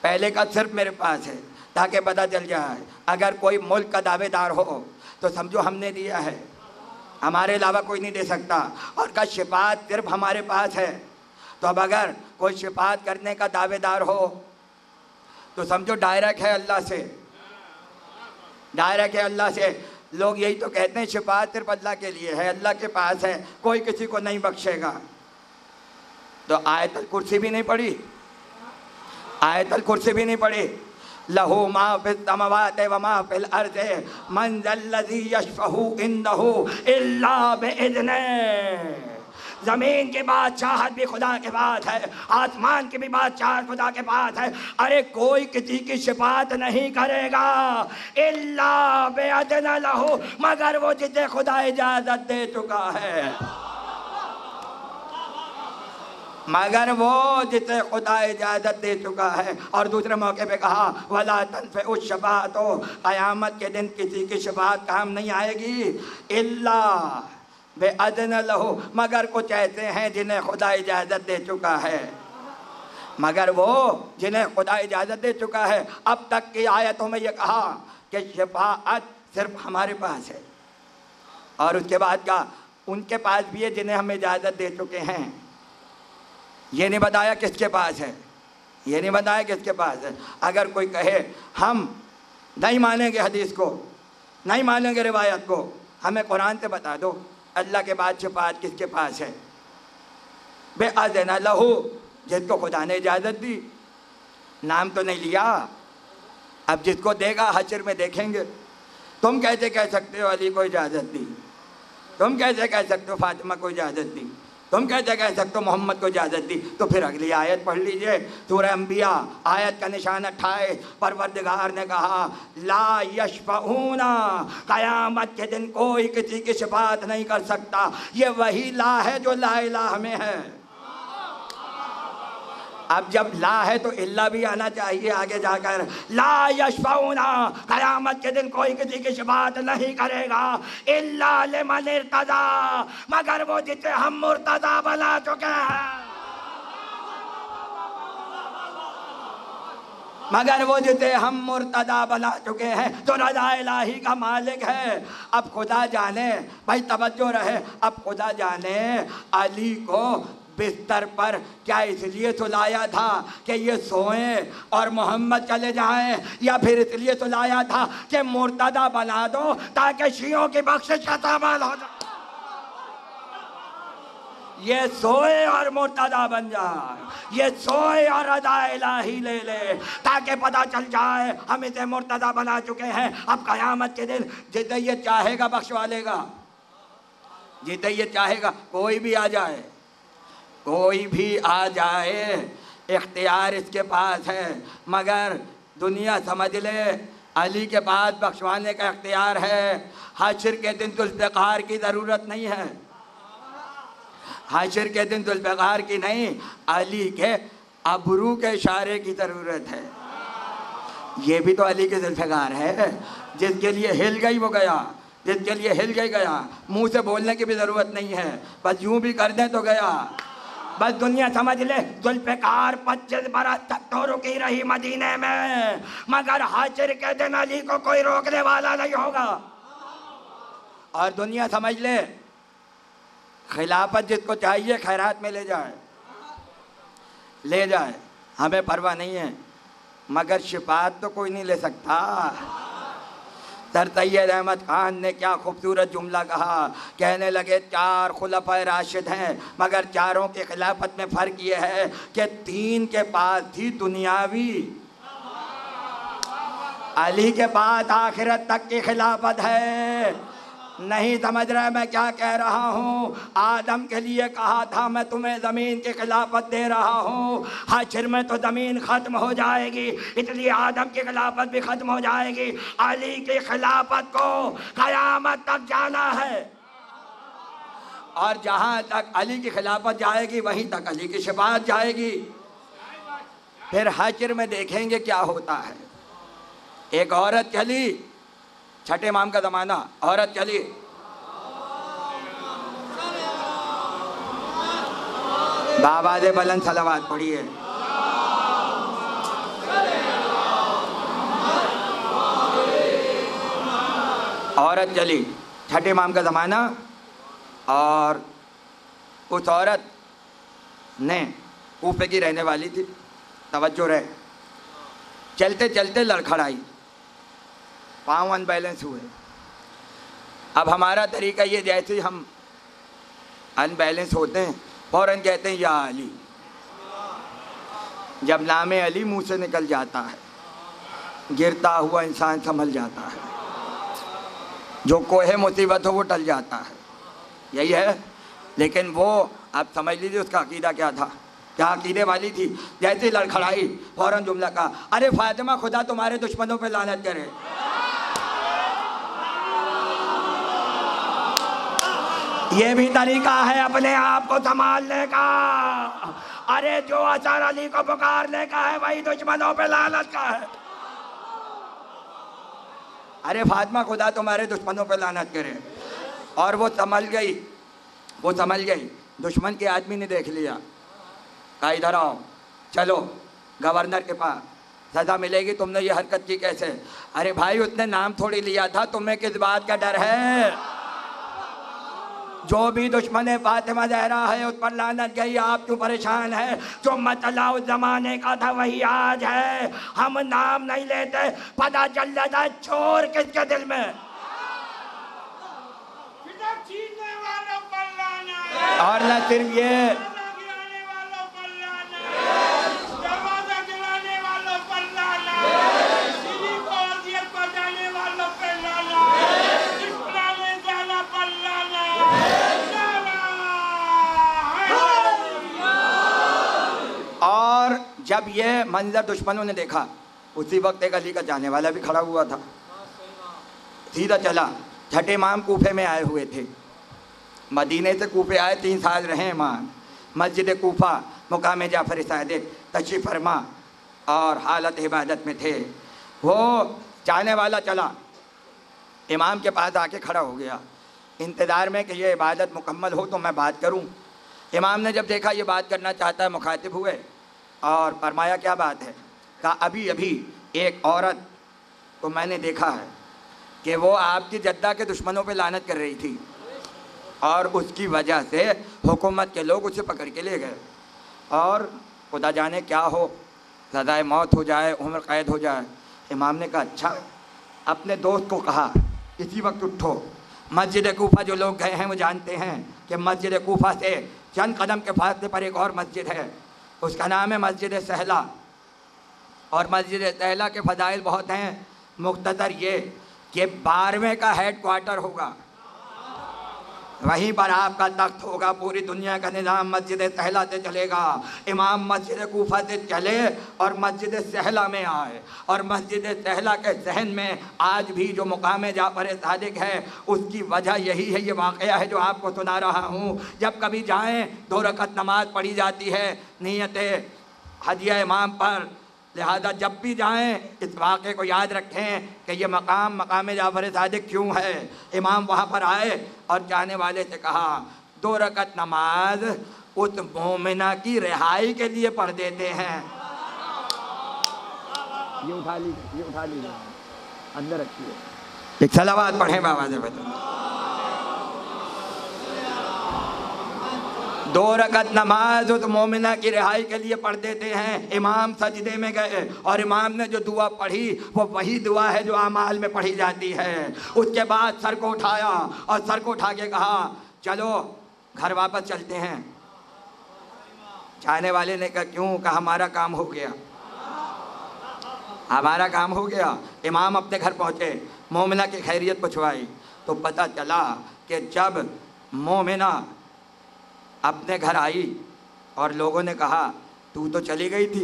पहले का सिर्फ मेरे पास है ताकि पता चल जाए अगर कोई मुल्क का दावेदार हो तो समझो हमने दिया है, हमारे अलावा कोई नहीं दे सकता। और का शिफात सिर्फ हमारे पास है, तो अब अगर कोई शिफात करने का दावेदार हो तो समझो डायरेक्ट है अल्लाह से, डायरेक्ट है अल्लाह से। लोग यही तो कहते हैं शिफात सिर्फ अल्लाह के लिए है, अल्लाह के पास है, कोई किसी को नहीं बख्शेगा। तो आयतल कुर्सी भी नहीं पढ़ी, आयतल कुर्सी भी नहीं पढ़ी। लहू मा फिस समावाति व मा फिल अर्ज़ मन ज़ल्लज़ी यशफ़हु इंदहु इल्ला बिइज़्निही। ज़मीन की बादशाहत भी खुदा के पास है, आसमान की भी बादशाहत खुदा के पास है। अरे कोई किसी की शिफात नहीं करेगा इल्ला बिइज़्निही लहू, मगर वो जिसे खुदा इजाज़त दे चुका है, मगर वो जिसे खुदा इजाज़त दे चुका है। और दूसरे मौके पे कहा वला तनफ़उ शफ़ाअत, क़यामत के दिन किसी की शफ़ाअत काम नहीं आएगी इल्ला बिइज़्निही लहू, मगर कुछ ऐसे हैं जिन्हें खुदा इजाज़त दे चुका है, मगर वो जिन्हें खुदा इजाज़त दे चुका है। अब तक की आयतों में ये कहा कि शफ़ाअत सिर्फ हमारे पास है, और उसके बाद का उनके पास भी है जिन्हें हम इजाज़त दे चुके हैं। ये नहीं बताया किसके पास है, ये नहीं बताया किसके पास है। अगर कोई कहे हम नहीं मानेंगे हदीस को, नहीं मानेंगे रिवायत को, हमें कुरान से बता दो अल्लाह के बाद शफ़ाअत किसके पास है। बिइज़्निही लहू, जिसको खुदा ने इजाज़त दी, नाम तो नहीं लिया। अब जिसको देगा हश्र में देखेंगे तुम कैसे कह सकते हो अली को इजाज़त दी? तुम कैसे कह सकते हो फातिमा को इजाज़त दी? तुम कैसे कह सकते हो मोहम्मद को इजाज़त दी? तो फिर अगली आयत पढ़ लीजिए, सूरह अंबिया आयत का निशान 28। परवरदिगार ने कहा ला यशफऊना, क़यामत के दिन कोई किसी की शफाअत नहीं कर सकता। ये वही ला है जो ला इलाहा में है। अब जब ला है तो इल्ला भी आना चाहिए आगे जाकर। ला यशफऊना, क़यामत के दिन कोई किसी की शफाअत नहीं करेगा, इल्ला लिमन इर्तज़ा, मगर वो जिसे हम मुर्तज़ा बना चुके हैं, मगर वो जिसे हम मुर्तज़ा बना चुके हैं, तो रज़ा इलाही का मालिक है। अब खुदा जाने, भाई तवज्जो रहे, अब खुदा जाने अली को बिस्तर पर क्या इसलिए सुलाया था कि ये सोएं और मोहम्मद चले जाएं, या फिर इसलिए सुलाया था कि मुर्तदा बना दो ताकि शियों की बख्शिश का सामान हो जाए? ये सोए और मुर्तदा बन जाए, ये सोए और रज़ा इलाही ले ले, ताकि पता चल जाए हम इसे मुर्तदा बना चुके हैं। अब क़यामत के दिन जिसे ये चाहेगा बख्शवा लेगा, जिसे ये चाहेगा। कोई भी आ जाए, कोई भी आ जाए, इख्तियार इसके पास है, मगर दुनिया समझ ले अली के पास बख्शवाने का इख्तियार है। हश्र के दिन जुल्फ़िकार की ज़रूरत नहीं है, हश्र के दिन जुल्फ़िकार की नहीं, अली के अबरू के इशारे की ज़रूरत है। ये भी तो अली के जुल्फ़िकार है, जिसके लिए हिल गई वो गया, जिसके लिए हिल गई गया। मुंह से बोलने की भी ज़रूरत नहीं है, बस यूँ भी कर दें तो गया। बस दुनिया समझ ले जुल्फ़िकार 25 बरस तक तो रुकी रही मदीने में, मगर हश्र के दिन अली को कोई रोकने वाला नहीं होगा। और दुनिया समझ ले खिलाफत जिसको चाहिए खैरात में ले जाए, ले जाए, हमें परवाह नहीं है, मगर शिफात तो कोई नहीं ले सकता। सर सैयद अहमद खान ने क्या खूबसूरत जुमला कहा, कहने लगे 4 खुलफाए राशिद हैं, मगर चारों के खिलाफत में फ़र्क ये है कि 3 के पास थी दुनियावी, अली के पास आखिरत तक की खिलाफत है। नहीं समझ रहे मैं क्या कह रहा हूँ? आदम के लिए कहा था मैं तुम्हें ज़मीन की खिलाफत दे रहा हूँ, हश्र में तो ज़मीन ख़त्म हो जाएगी, इसलिए आदम की खिलाफत भी ख़त्म हो जाएगी। अली की खिलाफत को क़यामत तक जाना है, और जहाँ तक अली की खिलाफत जाएगी वहीं तक अली की शफ़ाअत जाएगी। फिर हश्र में देखेंगे क्या होता है। एक औरत चली, छठे इमाम का ज़माना, औरत चली, बाबादे बुलंद सलावत पढ़िए। औरत चली, छठे इमाम का ज़माना, और उस औरत ने कूफे की रहने वाली थी, तवज्जो रहे, चलते चलते लड़खड़ाई, पाँव अनबैलेंस हुए। अब हमारा तरीका ये, जैसे हम अनबैलेंस होते हैं फ़ौरन कहते हैं या अली। जब नाम अली मुंह से निकल जाता है, गिरता हुआ इंसान संभल जाता है, जो कोहे मुसीबत हो वो टल जाता है, यही है। लेकिन वो आप समझ लीजिए उसका अकीदा क्या था, क्या अकीदे वाली थी। जैसे लड़खड़ाई फ़ौरन जुमला कहा, अरे फातिमा खुदा तुम्हारे दुश्मनों पे लानत करे। ये भी तरीका है अपने आप को संभालने का। अरे जो असर अली को पुकारने का है वही दुश्मनों पे लानत का है। अरे फातिमा खुदा तुम्हारे दुश्मनों पे लानत करे। और वो संभल गई, वो संभल गई। दुश्मन के आदमी ने देख लिया, कहा इधर आओ, चलो गवर्नर के पास, सज़ा मिलेगी, तुमने ये हरकत की कैसे? अरे भाई उसने नाम थोड़ी लिया था, तुम्हें किस बात का डर है? जो भी दुश्मन फातिमा ज़हरा है उस पर लानत गई, आप क्यों परेशान है? जो मसला उस ज़माने का था वही आज है। हम नाम नहीं लेते, पता चल जाता है चोर किसके दिल में। और न सिर्फ ये, जब ये मंजर दुश्मनों ने देखा, उसी वक्त एक अली का जाने वाला भी खड़ा हुआ था, सीधा चला। छठे इमाम कूफे में आए हुए थे, मदीने से कूफे आए, 3 साल रहे इमाम। मस्जिद कूफा मुकाम जाफर सादिक तशरीफ़ फरमा और हालत इबादत में थे। वो जाने वाला चला, इमाम के पास आके खड़ा हो गया, इंतज़ार में कि ये इबादत मुकम्मल हो तो मैं बात करूं। इमाम ने जब देखा ये बात करना चाहता है, मुखातिब हुए और फरमाया क्या बात है? कहा अभी अभी एक औरत को मैंने देखा है कि वो आपकी जद्दा के दुश्मनों पे लानत कर रही थी और उसकी वजह से हुकूमत के लोग उसे पकड़ के ले गए और खुदा जाने क्या हो, सज़ाए मौत हो जाए, उम्र कैद हो जाए। इमाम ने कहा अच्छा। अपने दोस्त को कहा इसी वक्त उठो, मस्जिद कूफा जो लोग गए हैं वो जानते हैं कि मस्जिद कूफा से चंद कदम के फासले पर एक और मस्जिद है, उसका नाम है मस्जिद सहला। और मस्जिद सहला के फ़ज़ाइल बहुत हैं, मुख्तसर ये कि 12वें का हेड क्वार्टर होगा, वहीं पर आपका तख्त होगा, पूरी दुनिया का निज़ाम मस्जिद सहला से चलेगा। इमाम मस्जिद कूफा से चले और मस्जिद सहला में आए, और मस्जिद सहला के जहन में आज भी जो मुकाम जाफर सादिक है उसकी वजह यही है, ये वाक़या है जो आपको सुना रहा हूँ। जब कभी जाएँ 2 रकत नमाज पढ़ी जाती है नियत हदिया इमाम पर, लिहाजा जब भी जाएं इस वाक़े को याद रखें कि ये मकाम जाफर सादिक क्यों है। इमाम वहाँ पर आए और जाने वाले से कहा 2 रकत नमाज उस मोमिना की रिहाई के लिए पढ़ देते हैं। ये उठा लीजिए अंदर रखिए, एक सलावत पढ़ें बाबा से बता। 2 रकत नमाज उस मोमिना की रिहाई के लिए पढ़ देते हैं। इमाम सजदे में गए और इमाम ने जो दुआ पढ़ी वो वही दुआ है जो आमाल में पढ़ी जाती है। उसके बाद सर को उठाया और सर को उठा के कहा चलो घर वापस चलते हैं। जाने वाले ने कहा क्यों? कहा हमारा काम हो गया, हमारा काम हो गया। इमाम अपने घर पहुँचे, मोमिना की खैरियत पूछवाई तो पता चला कि जब मोमिना अपने घर आई और लोगों ने कहा तू तो चली गई थी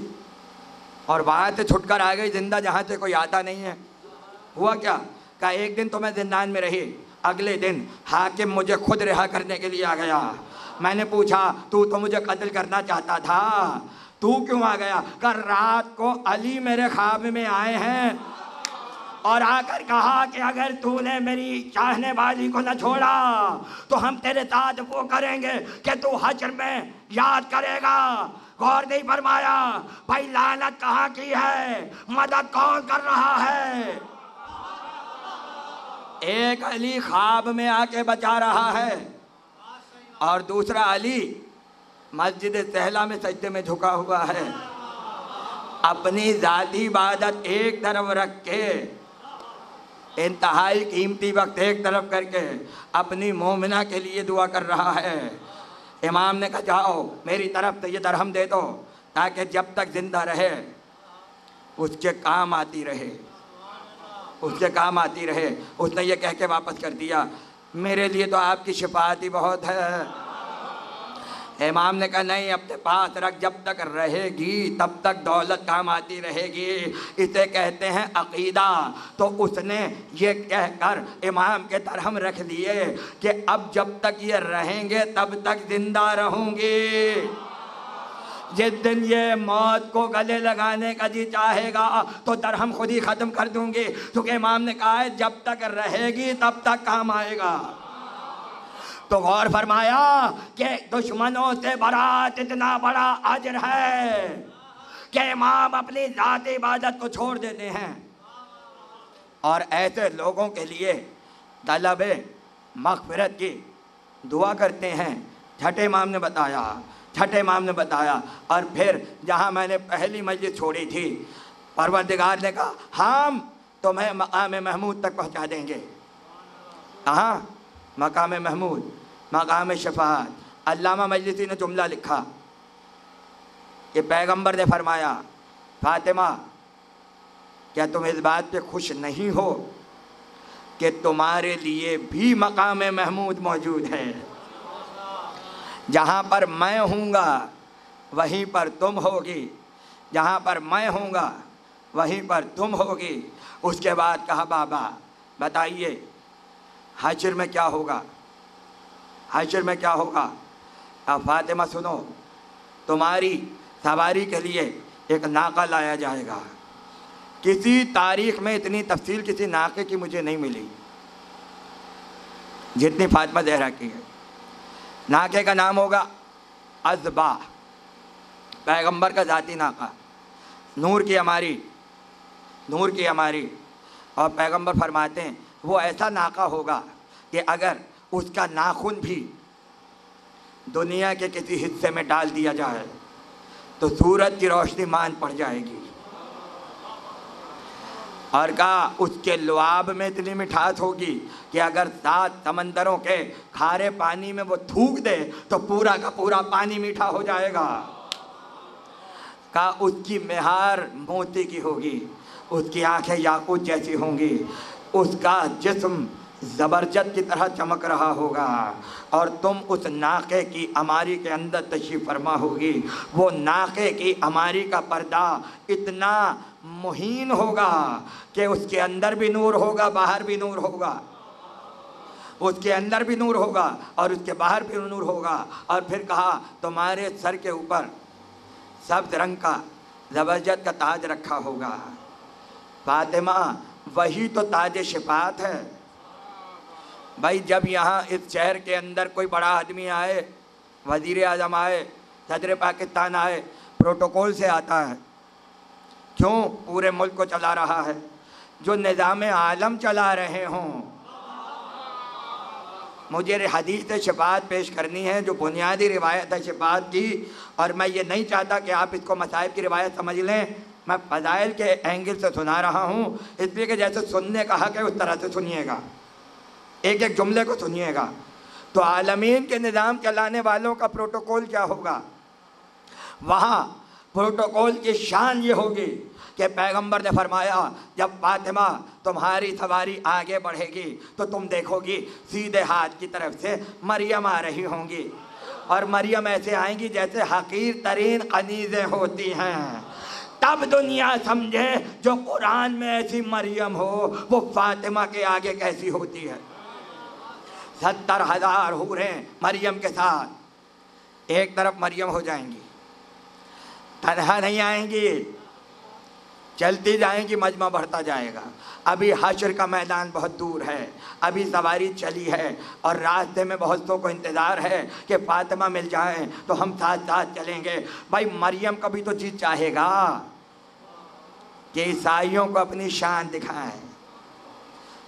और वहाँ से छुटकर आ गई जिंदा, जहाँ से कोई आता नहीं है। हुआ क्या? कहा एक दिन तो मैं जिंदान में रही, अगले दिन हाकिम मुझे खुद रिहा करने के लिए आ गया। मैंने पूछा तू तो मुझे कत्ल करना चाहता था, तू क्यों आ गया? कहा रात को अली मेरे ख्वाब में आए हैं और आकर कहा कि अगर तूने मेरी चाहने वाली को न छोड़ा तो हम तेरे साथ वो करेंगे कि तू हश्र में याद करेगा। गौर नहीं फरमाया भाई लानत कहाँ की है, मदद कौन कर रहा है? एक अली ख्वाब में आके बचा रहा है और दूसरा अली मस्जिद सहला में सजदे में झुका हुआ है। अपनी ज़ाती इबादत एक तरफ रख के, इंतहाई कीमती वक्त एक तरफ करके अपनी मोमिना के लिए दुआ कर रहा है। इमाम ने कहा जाओ मेरी तरफ से ये दरहम दे दो ताकि जब तक जिंदा रहे उसके काम आती रहे, उसके काम आती रहे। उसने ये कह के वापस कर दिया मेरे लिए तो आपकी शिफात ही बहुत है। इमाम ने कहा नहीं, अपने पास रख, जब तक रहेगी तब तक दौलत काम आती रहेगी। इसे कहते हैं अकीदा। तो उसने ये कहकर इमाम के दरहम रख दिए कि अब जब तक ये रहेंगे तब तक जिंदा रहूँगी। जिस दिन ये मौत को गले लगाने का जी चाहेगा तो दरहम खुद ही ख़त्म कर दूँगी, क्योंकि इमाम ने कहा है जब तक रहेगी तब तक काम आएगा। तो गौर फरमाया कि दुश्मनों से बरात इतना बड़ा अजर है कि इमाम अपनी ज़ाती इबादत को छोड़ देते हैं और ऐसे लोगों के लिए तलब मग़फ़िरत की दुआ करते हैं। छठे इमाम ने बताया और फिर जहाँ मैंने पहली मस्जिद छोड़ी थी, परवरदिगार ने कहा हम तुम्हें मकाम महमूद तक पहुँचा देंगे। कहाँ? मकाम महमूद, मकाम शफाअत। अल्लामा मजलिसी ने जुमला लिखा कि पैगंबर ने फरमाया फातिमा क्या तुम इस बात पे खुश नहीं हो कि तुम्हारे लिए भी मकाम महमूद मौजूद है? जहाँ पर मैं हूँगा वहीं पर तुम होगी, जहाँ पर मैं हूँगा वहीं पर तुम होगी। उसके बाद कहा बाबा बताइए हश्र में क्या होगा, हश्र में क्या होगा। अब फातिमा सुनो, तुम्हारी सवारी के लिए एक नाका लाया जाएगा। किसी तारीख में इतनी तफसील किसी नाके की मुझे नहीं मिली जितनी फातिमा ज़हरा की है। नाके का नाम होगा अज़बा, पैगंबर का ज़ाती नाका, नूर की हमारी, नूर की हमारी। और पैगंबर फरमाते हैं वो ऐसा नाका होगा कि अगर उसका नाखून भी दुनिया के किसी हिस्से में डाल दिया जाए तो सूरज की रोशनी मान पड़ जाएगी। और कहा उसके लुआब में इतनी मिठास होगी कि अगर 7 समंदरों के खारे पानी में वो थूक दे तो पूरा का पूरा पानी मीठा हो जाएगा। कहा उसकी मेहार मोती की होगी, उसकी आंखें याकूत जैसी होंगी, उसका जिस्म ज़बरदस्त की तरह चमक रहा होगा। और तुम उस नाके की अमारी के अंदर तशरीफ़ फरमा होगी। वो नाके की अमारी का पर्दा इतना मुहीन होगा कि उसके अंदर भी नूर होगा, बाहर भी नूर होगा, उसके अंदर भी नूर होगा और उसके बाहर भी नूर होगा। और फिर कहा तुम्हारे सर के ऊपर सब्ज़ रंग का ज़बरदस्त का ताज रखा होगा। फातिमा वही तो ताज शिफात है भाई। जब यहाँ इस शहर के अंदर कोई बड़ा आदमी आए, वज़ीर आज़म आए, सदर पाकिस्तान आए, प्रोटोकॉल से आता है। क्यों? पूरे मुल्क को चला रहा है। जो निज़ाम आलम चला रहे हों। मुझे हदीस शफ़ाअत पेश करनी है जो बुनियादी रिवायत है शफ़ाअत की। और मैं ये नहीं चाहता कि आप इसको मसाइब की रिवायत समझ लें। मैं फ़ज़ाइल के एंगल से सुना रहा हूँ, इसलिए कि जैसे सुनने का हक़ है उस तरह से सुनिएगा, एक एक जुमले को सुनिएगा। तो आलमीन के निज़ाम चलाने वालों का प्रोटोकॉल क्या होगा? वहाँ प्रोटोकॉल की शान ये होगी कि पैगंबर ने फरमाया जब फातिमा तुम्हारी सवारी आगे बढ़ेगी तो तुम देखोगी सीधे हाथ की तरफ से मरियम आ रही होंगी। और मरियम ऐसे आएंगी जैसे हकीर तरीन कनीज़ें होती हैं। तब दुनिया समझे जो कुरान में ऐसी मरियम हो वो फातिमा के आगे कैसी होती है। 70,000 हूरें मरियम के साथ एक तरफ मरियम हो जाएंगी। तन्हा नहीं आएंगी, चलती जाएंगी, मजमा बढ़ता जाएगा। अभी हश्र का मैदान बहुत दूर है, अभी सवारी चली है और रास्ते में बहुतों को इंतज़ार है कि फातिमा मिल जाएं तो हम साथ साथ चलेंगे। भाई मरियम कभी तो जी चाहेगा कि ईसाइयों को अपनी शान दिखाएं।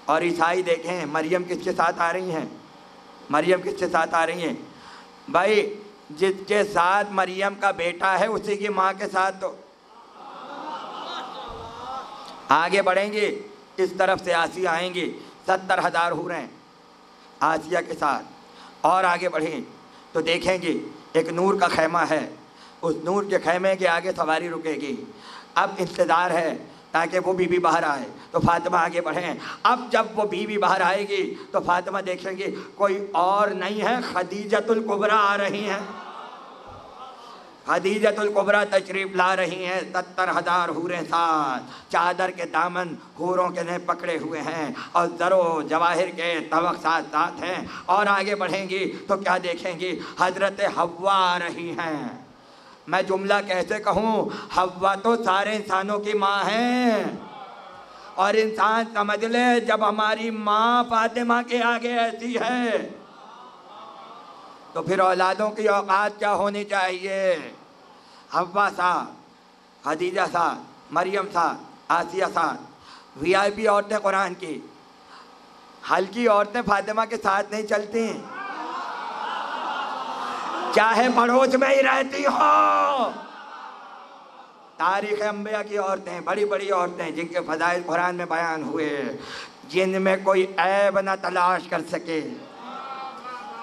और ईसाई देखें मरियम किसके साथ आ रही हैं, मरियम किसके साथ आ रही हैं? भाई जिसके साथ मरियम का बेटा है उसी की माँ के साथ तो आगे बढ़ेंगे। इस तरफ से आसिया आएंगी, 70,000 हूरें आसिया के साथ। और आगे बढ़ें तो देखेंगे एक नूर का खैमा है, उस नूर के खैमे के आगे सवारी रुकेगी। अब इंतज़ार है ताकि वो बीबी बाहर आए तो फातिमा आगे बढ़ें। अब जब वो बीबी बाहर आएगी तो फातिमा देखेंगे कोई और नहीं है, खदीजतुल कुबरा आ रही हैं। खदीजतुल कुबरा तशरीफ़ ला रही हैं, 70,000 हूरें साथ, चादर के दामन हूरों के ने पकड़े हुए हैं और ज़रो जवाहिर के तवक साथ साथ हैं। और आगे बढ़ेंगी तो क्या देखेंगी? हज़रत हव्वा आ रही हैं। मैं जुमला कैसे कहूँ? हव्वा तो सारे इंसानों की माँ हैं। और इंसान समझ ले जब हमारी माँ फातिमा के आगे ऐसी है तो फिर औलादों की औकात क्या होनी चाहिए? हव्वा साथ, खदीजा साथ, मरियम साथ, आसिया साथ, VIP औरतें कुरान की। हल्की औरतें फातिमा के साथ नहीं चलती, चाहे पड़ोस में ही रहती हो। तारीख़ अंबिया की औरतें, बड़ी बड़ी औरतें जिनके फ़ज़ाइल कुरान में बयान हुए, जिनमें कोई ऐब न तलाश कर सके,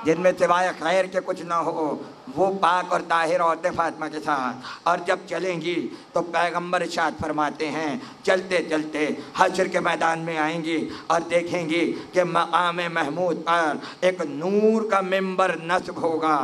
जिनमें सिवाय खैर के कुछ ना हो, वो पाक और ताहिर औरतें फातिमा के साथ। और जब चलेंगी तो पैगंबर इरशाद फरमाते हैं चलते चलते हश्र के मैदान में आएंगी और देखेंगी कि मकाम महमूद पर एक नूर का मिंबर नस्ब होगा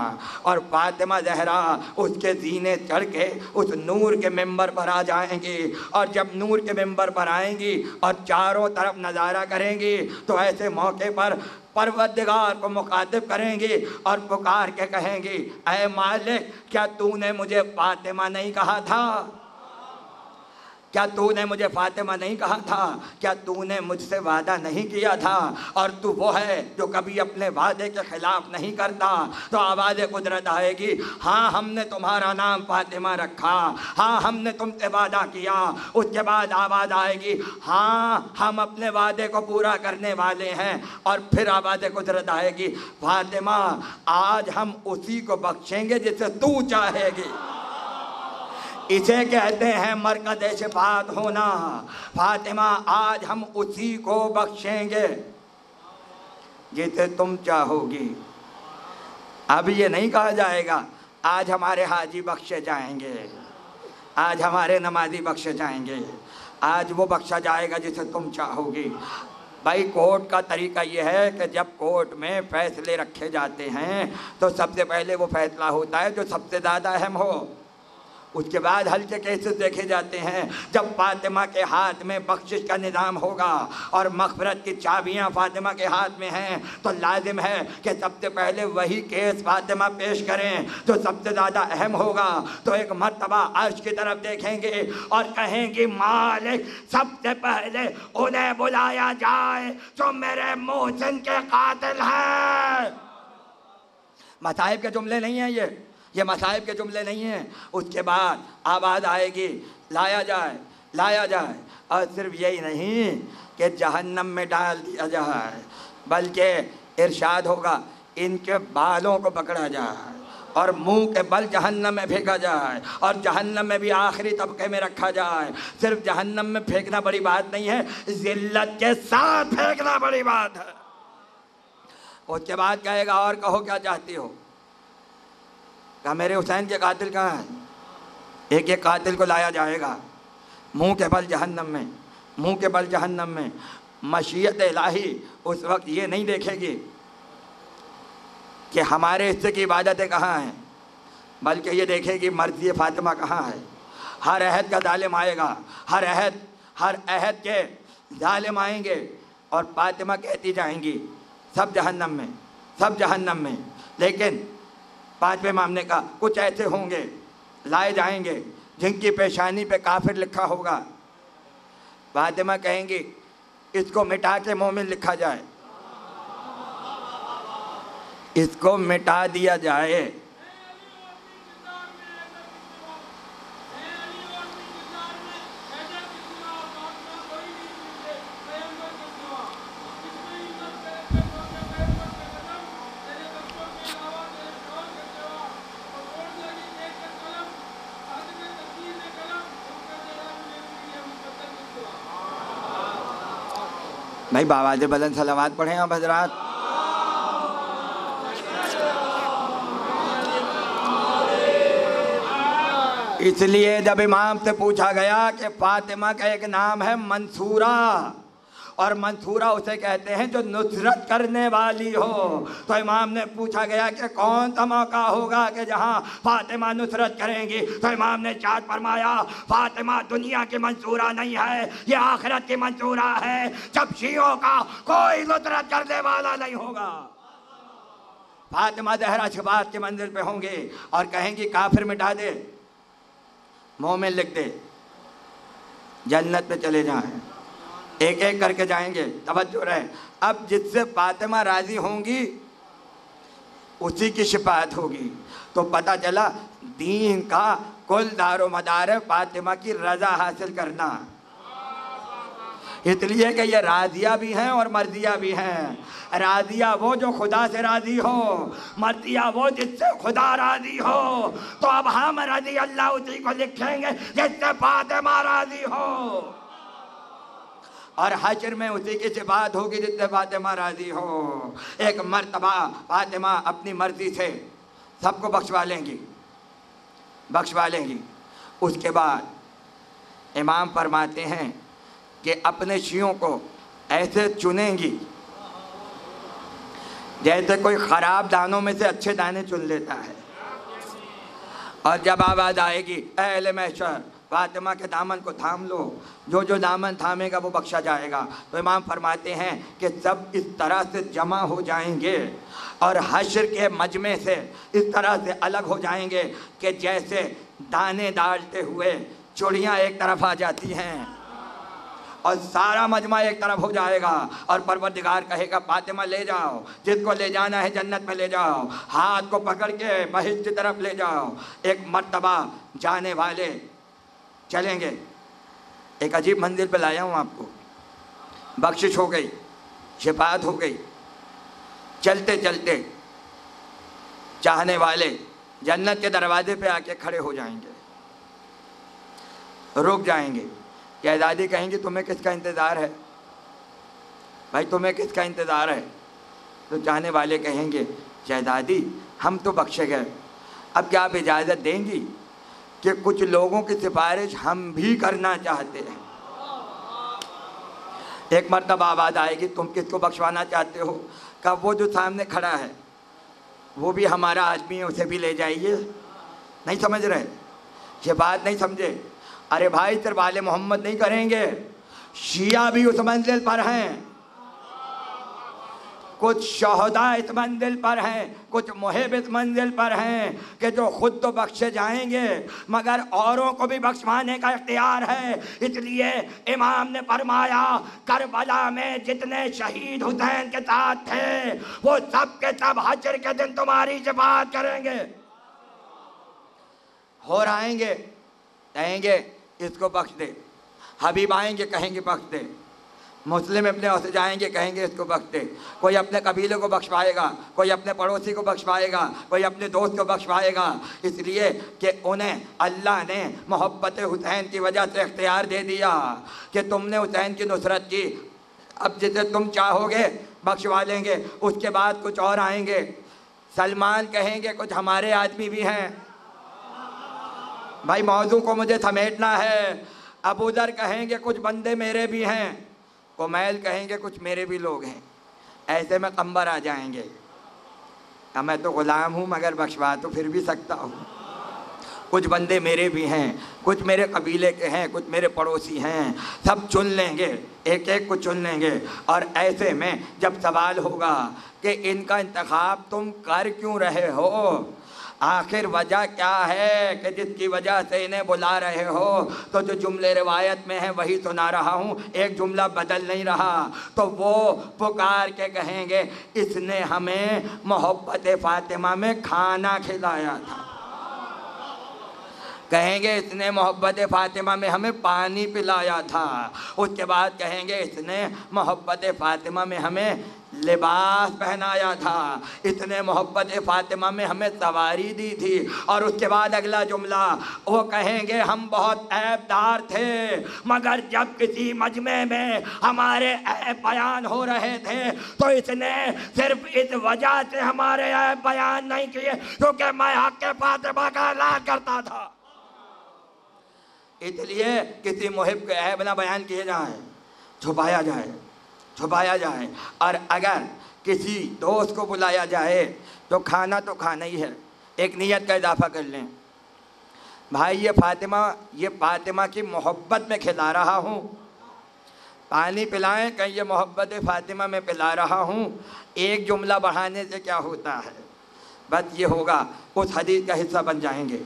और फातिमा ज़हरा उसके जीने चढ़ के उस नूर के मिंबर पर आ जाएंगी। और जब नूर के मिंबर पर आएंगी और चारों तरफ नज़ारा करेंगी तो ऐसे मौके पर परवरदिगार को मुखातिब करेंगी और पुकार के कहेंगी, ऐ मालिक, क्या तूने मुझे फातिमा नहीं कहा था? क्या तूने मुझे फातिमा नहीं कहा था? क्या तूने मुझसे वादा नहीं किया था? और तू वो है जो कभी अपने वादे के खिलाफ नहीं करता। तो आवाज़ कुदरत आएगी, हाँ हमने तुम्हारा नाम फातिमा रखा, हाँ हमने तुमसे वादा किया। उसके बाद आवाज़ आएगी, हाँ हम अपने वादे को पूरा करने वाले हैं। और फिर आवाज़ कुदरत आएगी, फातिमा आज हम उसी को बख्शेंगे जिसे तू चाहेगी। इसे कहते हैं मरकज़ शिफ़ाअत होना। फातिमा आज हम उसी को बख्शेंगे जिसे तुम चाहोगी। अब ये नहीं कहा जाएगा आज हमारे हाजी बख्शे जाएंगे, आज हमारे नमाजी बख्शे जाएंगे, आज वो बख्शा जाएगा जिसे तुम चाहोगी। भाई कोर्ट का तरीका ये है कि जब कोर्ट में फ़ैसले रखे जाते हैं तो सबसे पहले वो फैसला होता है जो सबसे ज़्यादा अहम हो, उसके बाद हल्के केसेस देखे जाते हैं। जब फातिमा के हाथ में बख्शिश का निज़ाम होगा और मग़फ़िरत की चाबियां फातिमा के हाथ में हैं तो लाजिम है कि सबसे पहले वही केस फातिमा पेश करें जो सबसे ज़्यादा अहम होगा। तो एक मर्तबा अर्श की तरफ देखेंगे और कहेंगे, मालिक सबसे पहले उन्हें बुलाया जाए जो मेरे मोहसिन के कातिल हैं। मसाइब के जुमले नहीं हैं ये मसाइब के जुमले नहीं हैं। उसके बाद आवाज़ आएगी, लाया जाए, लाया जाए। और सिर्फ यही नहीं कि जहन्नम में डाल दिया जाए, बल्कि इरशाद होगा इनके बालों को पकड़ा जाए और मुंह के बल जहन्नम में फेंका जाए और जहन्नम में भी आखिरी तबके में रखा जाए। सिर्फ जहन्नम में फेंकना बड़ी बात नहीं है, जिल्लत के साथ फेंकना बड़ी बात है। उसके बाद कहेगा, और कहो क्या चाहती हो? कहा मेरे हुसैन के कातिल कहाँ हैं? एक एक कातिल को लाया जाएगा, मुंह के बल जहन्नम में, मुंह के बल जहन्नम में। मशीयत इलाही उस वक्त ये नहीं देखेगी कि हमारे हिस्से की इबादतें कहाँ हैं, बल्कि ये देखेगी मर्ज़ी फातिमा कहाँ है। हर अहद का जालिम आएगा, हर अहद के जालिम आएंगे और फातिमा कहती जाएंगी सब जहन्नम में, सब जहन्नम में। लेकिन पांचवें मामले का कुछ ऐसे होंगे लाए जाएंगे जिनकी पेशानी पे काफिर लिखा होगा। फातिमा कहेंगी इसको मिटा के मोमिन लिखा जाए, इसको मिटा दिया जाए। भाई बावाज़ बुलंद सलावत पढ़ें आप हजरात। इसलिए जब इमाम से पूछा गया कि फातिमा का एक नाम है मंसूरा, और मंसूरा उसे कहते हैं जो नुसरत करने वाली हो, तो इमाम ने पूछा गया कि कौन सा मौका होगा कि जहां फातिमा नुसरत करेंगी? तो इमाम ने चार्ट फरमाया, फातिमा दुनिया की मंसूरा नहीं है, ये आखिरत की मंसूरा है, जब शियों का कोई नुसरत करने वाला नहीं होगा। फातिमा ज़हरा शिफ़ाअत के मंजिल पे होंगे और कहेंगी काफिर मिटा दे, मोमिन लिख दे, जन्नत पे चले जाएं। एक एक करके जाएंगे, तवज्जो रहे। अब जिससे फातिमा राज़ी होंगी उसी की शिफ़ाअत होगी। तो पता चला दीन का कुल दारो मदार है फातिमा की रज़ा हासिल करना। इसलिए कि ये राज़िया भी हैं और मर्जिया भी हैं। राज़िया वो जो खुदा से राज़ी हो, मर्जिया वो जिससे खुदा राज़ी हो। तो अब हम रज़ी अल्लाह उसी को लिखेंगे जिससे फातिमा राज़ी हो, और हश्र में उसी की सिफात होगी जिससे फातिमा राज़ी हो। एक मर्तबा फातिमा अपनी मर्ज़ी से सबको बख्शवा लेंगी। उसके बाद इमाम फरमाते हैं कि अपने शियों को ऐसे चुनेंगी जैसे कोई ख़राब दानों में से अच्छे दाने चुन लेता है। और जब आवाज़ आएगी अहले महशर फातिमा के दामन को थाम लो, जो जो दामन थामेगा वो बख्शा जाएगा। तो इमाम फरमाते हैं कि सब इस तरह से जमा हो जाएंगे और हश्र के मजमे से इस तरह से अलग हो जाएंगे कि जैसे दाने डालते हुए चूड़ियाँ एक तरफ आ जाती हैं और सारा मजमा एक तरफ हो जाएगा। और परवरदिगार कहेगा फातिमा ले जाओ, जिसको ले जाना है जन्नत में ले जाओ, हाथ को पकड़ के बहिश्त की तरफ ले जाओ। एक मर्तबा जाने वाले चलेंगे, एक अजीब मंजिल पे लाया हूँ आपको, बख्शिश हो गई, शिफात हो गई। चलते चलते चाहने वाले जन्नत के दरवाजे पे आके खड़े हो जाएंगे, रुक जाएंगे। शहज़ादी कहेंगी तुम्हें किसका इंतज़ार है भाई, तुम्हें किसका इंतज़ार है? तो चाहने वाले कहेंगे शहज़ादी हम तो बख्शे गए, अब क्या आप इजाज़त देंगी कि कुछ लोगों की सिफारिश हम भी करना चाहते हैं। एक मर्तबा आवाज़ आएगी तुम किसको बख्शवाना चाहते हो? कब वो जो सामने खड़ा है वो भी हमारा आदमी है, उसे भी ले जाइए। नहीं समझ रहे, ये बात नहीं समझे। अरे भाई सिर्फ आले मोहम्मद नहीं करेंगे, शिया भी उस मंजिल पर हैं, कुछ शहदा इस मंजिल पर हैं, कुछ मुहिब इस मंजिल पर हैं कि जो खुद तो बख्शे जाएंगे मगर औरों को भी बख्शवाने का इख्तियार है। इसलिए इमाम ने फरमाया करबला में जितने शहीद हुसैन के साथ थे वो सब के सब हश्र के दिन तुम्हारी शफाअत करेंगे। हो आएंगे कहेंगे इसको बख्श दे, हबीब आएंगे कहेंगे बख्श दे, मुस्लिम अपने ओर से जाएंगे कहेंगे इसको बख्श दे। कोई अपने कबीले को बख्शवाएगा, कोई अपने पड़ोसी को बख्शवाएगा, कोई अपने दोस्त को बख्शवाएगा। इसलिए कि उन्हें अल्लाह ने मोहब्बत हुसैन की वजह से इख्तियार दे दिया कि तुमने हुसैन की नुसरत की, अब जिसे तुम चाहोगे बख्शवा लेंगे। उसके बाद कुछ और आएंगे, सलमान कहेंगे कुछ हमारे आदमी भी हैं भाई, मौजू को मुझे समेटना है। अबू दर कहेंगे कुछ बंदे मेरे भी हैं, कुमैल कहेंगे कुछ मेरे भी लोग हैं। ऐसे में कंबर आ जाएंगे, अब मैं तो ग़ुलाम हूँ मगर बख्शवा तो फिर भी सकता हूँ। कुछ बंदे मेरे भी हैं, कुछ मेरे कबीले के हैं, कुछ मेरे पड़ोसी हैं, सब चुन लेंगे, एक एक को चुन लेंगे। और ऐसे में जब सवाल होगा कि इनका इंतखाब तुम कर क्यों रहे हो, आखिर वजह क्या है कि जिसकी वजह से इन्हें बुला रहे हो, तो जो जुमले रिवायत में है वही सुना रहा हूँ, एक जुमला बदल नहीं रहा। तो वो पुकार के कहेंगे इसने हमें मोहब्बत फातिमा में खाना खिलाया था, कहेंगे इसने मोहब्बत फातिमा में हमें पानी पिलाया था। उसके बाद कहेंगे इसने मोहब्बत फातिमा में हमें लिबास पहनाया था, इसने मोहब्बत फातिमा में हमें सवारी दी थी। और उसके बाद अगला जुमला वो कहेंगे हम बहुत ऐबदार थे मगर जब किसी मजमे में हमारे ऐब बयान हो रहे थे तो इसने सिर्फ इस वजह से हमारे ऐब बयान नहीं किए क्योंकि मैं हक़ फातिमा का ऐलान करता था। इसलिए किसी मुहिब के ऐब ना बयान किए जाए, छुपाया जाए। और अगर किसी दोस्त को बुलाया जाए तो खाना ही है, एक नियत का इजाफा कर लें भाई ये फातिमा की मोहब्बत में खिला रहा हूँ, पानी पिलाएं कहीं ये मोहब्बत फातिमा में पिला रहा हूँ। एक जुमला बढ़ाने से क्या होता है, बस ये होगा उस हदीस का हिस्सा बन जाएंगे,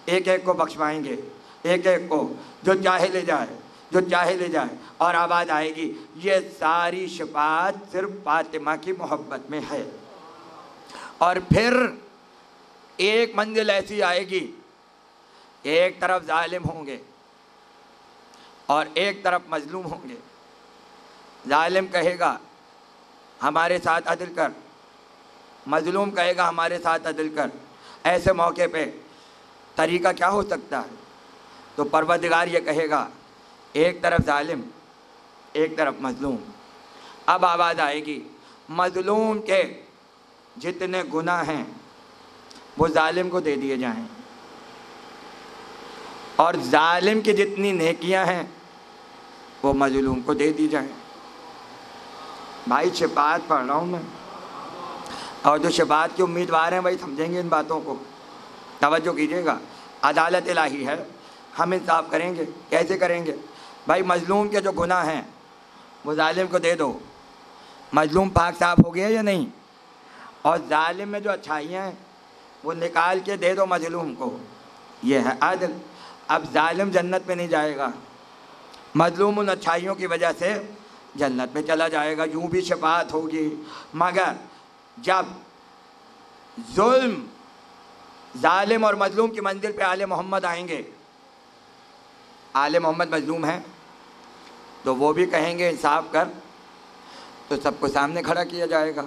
एक एक को बख्शवाएंगे, एक एक को जो चाहे ले जाए। और आवाज़ आएगी ये सारी शफाअत सिर्फ फातिमा की मोहब्बत में है। और फिर एक मंजिल ऐसी आएगी, एक तरफ जालिम होंगे और एक तरफ मजलूम होंगे। जालिम कहेगा हमारे साथ अदल कर, मजलूम कहेगा हमारे साथ अदल कर। ऐसे मौके पे तरीका क्या हो सकता है? तो परवरदिगार ये कहेगा एक तरफ जालिम एक तरफ मजलूम। अब आवाज़ आएगी मजलूम के जितने गुनाह हैं वो जालिम को दे दिए जाएं, और जालिम की जितनी नेकियां हैं वो मजलूम को दे दी जाएं। भाई शफाअत पढ़ रहा हूँ मैं, और जो शफाअत के उम्मीदवार हैं भाई समझेंगे इन बातों को, तवज्जो कीजिएगा। अदालत इलाही है, हम इंसाफ करेंगे। कैसे करेंगे भाई? मजलूम के जो गुनाह हैं वो जालिम को दे दो, मजलूम पाक साफ हो गया या नहीं, और जालिम में जो अच्छाइयाँ हैं वो निकाल के दे दो मजलूम को। ये है आदल। अब जालिम जन्नत में नहीं जाएगा, मजलूम उन अच्छाइयों की वजह से जन्नत में चला जाएगा। यूँ भी शफाअत होगी, मगर जब जुल्म जालिम और मजलूम की मंजिल पे आले मोहम्मद आएंगे, आले मोहम्मद मजलूम हैं तो वो भी कहेंगे इंसाफ कर, तो सबको सामने खड़ा किया जाएगा।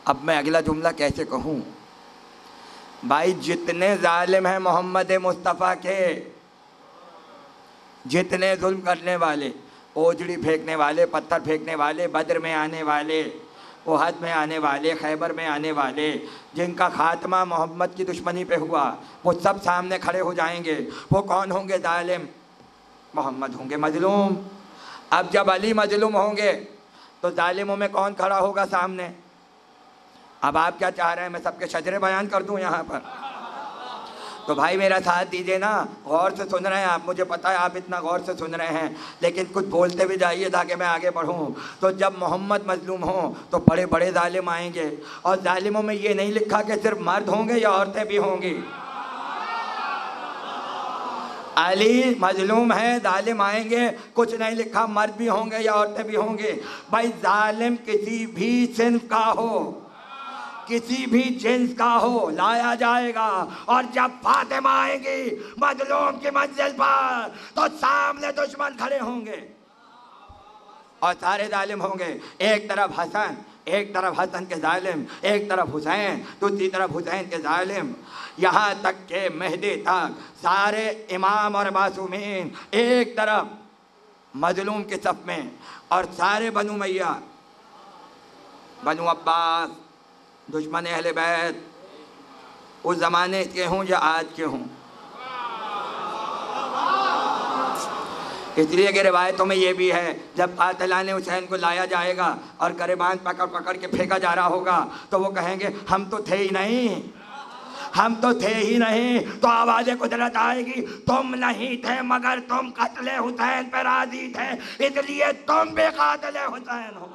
अब मैं अगला जुमला कैसे कहूँ भाई? जितने जालिम हैं मोहम्मद मुस्तफ़ा के, जितने जुल्म करने वाले, ओजड़ी फेंकने वाले, पत्थर फेंकने वाले, बद्र में आने वाले, ओहद में आने वाले, खैबर में आने वाले, जिनका खात्मा मोहम्मद की दुश्मनी पे हुआ, वो सब सामने खड़े हो जाएंगे। वो कौन होंगे? जालिम। मोहम्मद होंगे मजलूम। अब जब अली मजलूम होंगे तो जालिमों में कौन खड़ा होगा सामने? अब आप क्या चाह रहे हैं मैं सबके शजरे बयान कर दूं यहाँ पर? तो भाई मेरा साथ दीजिए ना, गौर से सुन रहे हैं आप, मुझे पता है आप इतना गौर से सुन रहे हैं, लेकिन कुछ बोलते भी जाइए ताकि मैं आगे बढ़ूं। तो जब मोहम्मद मजलूम हो तो बड़े बड़े जालिम आएंगे, और जालिमों में ये नहीं लिखा कि सिर्फ मर्द होंगे या औरतें भी होंगी। अली मजलूम है, जालिम आएंगे, कुछ नहीं लिखा मर्द भी होंगे या औरतें भी होंगे। भाई जालिम किसी भी सिंफ का हो, किसी भी जिन्स का हो, लाया जाएगा। और जब फातिमा आएंगी मजलूम की मंजिल पर तो सामने दुश्मन खड़े होंगे और सारे जालिम होंगे। एक तरफ हसन, एक तरफ हसन के जालिम, एक तरफ हुसैन, दूसरी तरफ हुसैन के जालिम, यहाँ तक के मेहदी तक सारे इमाम और मासूमीन एक तरफ मजलूम के सफ में, और सारे बनु मैया, बनु अब्बास, दुश्मन अहले बैत, उस ज़माने के हों या आज के हों। इसलिए कि रिवायतों में ये भी है जब कातिलाने हुसैन को लाया जाएगा और गरेबान पकड़ पकड़ के फेंका जा रहा होगा तो वो कहेंगे हम तो थे ही नहीं, हम तो थे ही नहीं। तो आवाज़ कुदरत आएगी, तुम नहीं थे मगर तुम कत्ले हुसैन पर राजी थे, इसलिए तुम भी कातिले हुसैन हो।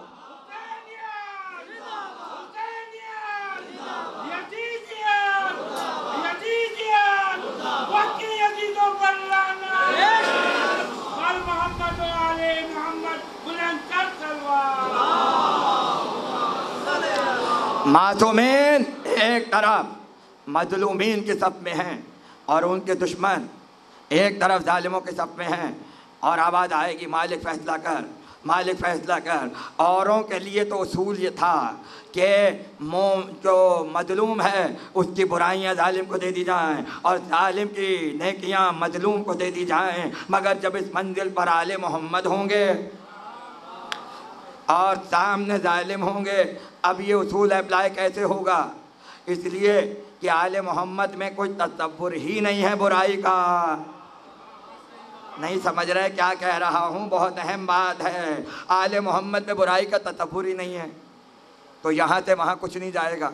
मासूमीन एक तरफ मजलूमीन के सफ में हैं और उनके दुश्मन एक तरफ जालिमों के सफ में हैं, और आवाज़ आएगी मालिक फैसला कर, मालिक फैसला कर। औरों के लिए तो उसूल ये था कि जो मजलूम है उसकी बुराइयां जालिम को दे दी जाएं और जालिम की नेकियां मजलूम को दे दी जाएं, मगर जब इस मंजिल पर आले मोहम्मद होंगे और सामने जालिम होंगे, अब ये उसूल अप्लाई कैसे होगा? इसलिए कि आले मोहम्मद में कोई तसव्वुर ही नहीं है बुराई का। नहीं समझ रहे क्या कह रहा हूँ? बहुत अहम बात है। आले मोहम्मद में बुराई का तसव्वुर ही नहीं है, तो यहाँ से वहाँ कुछ नहीं जाएगा,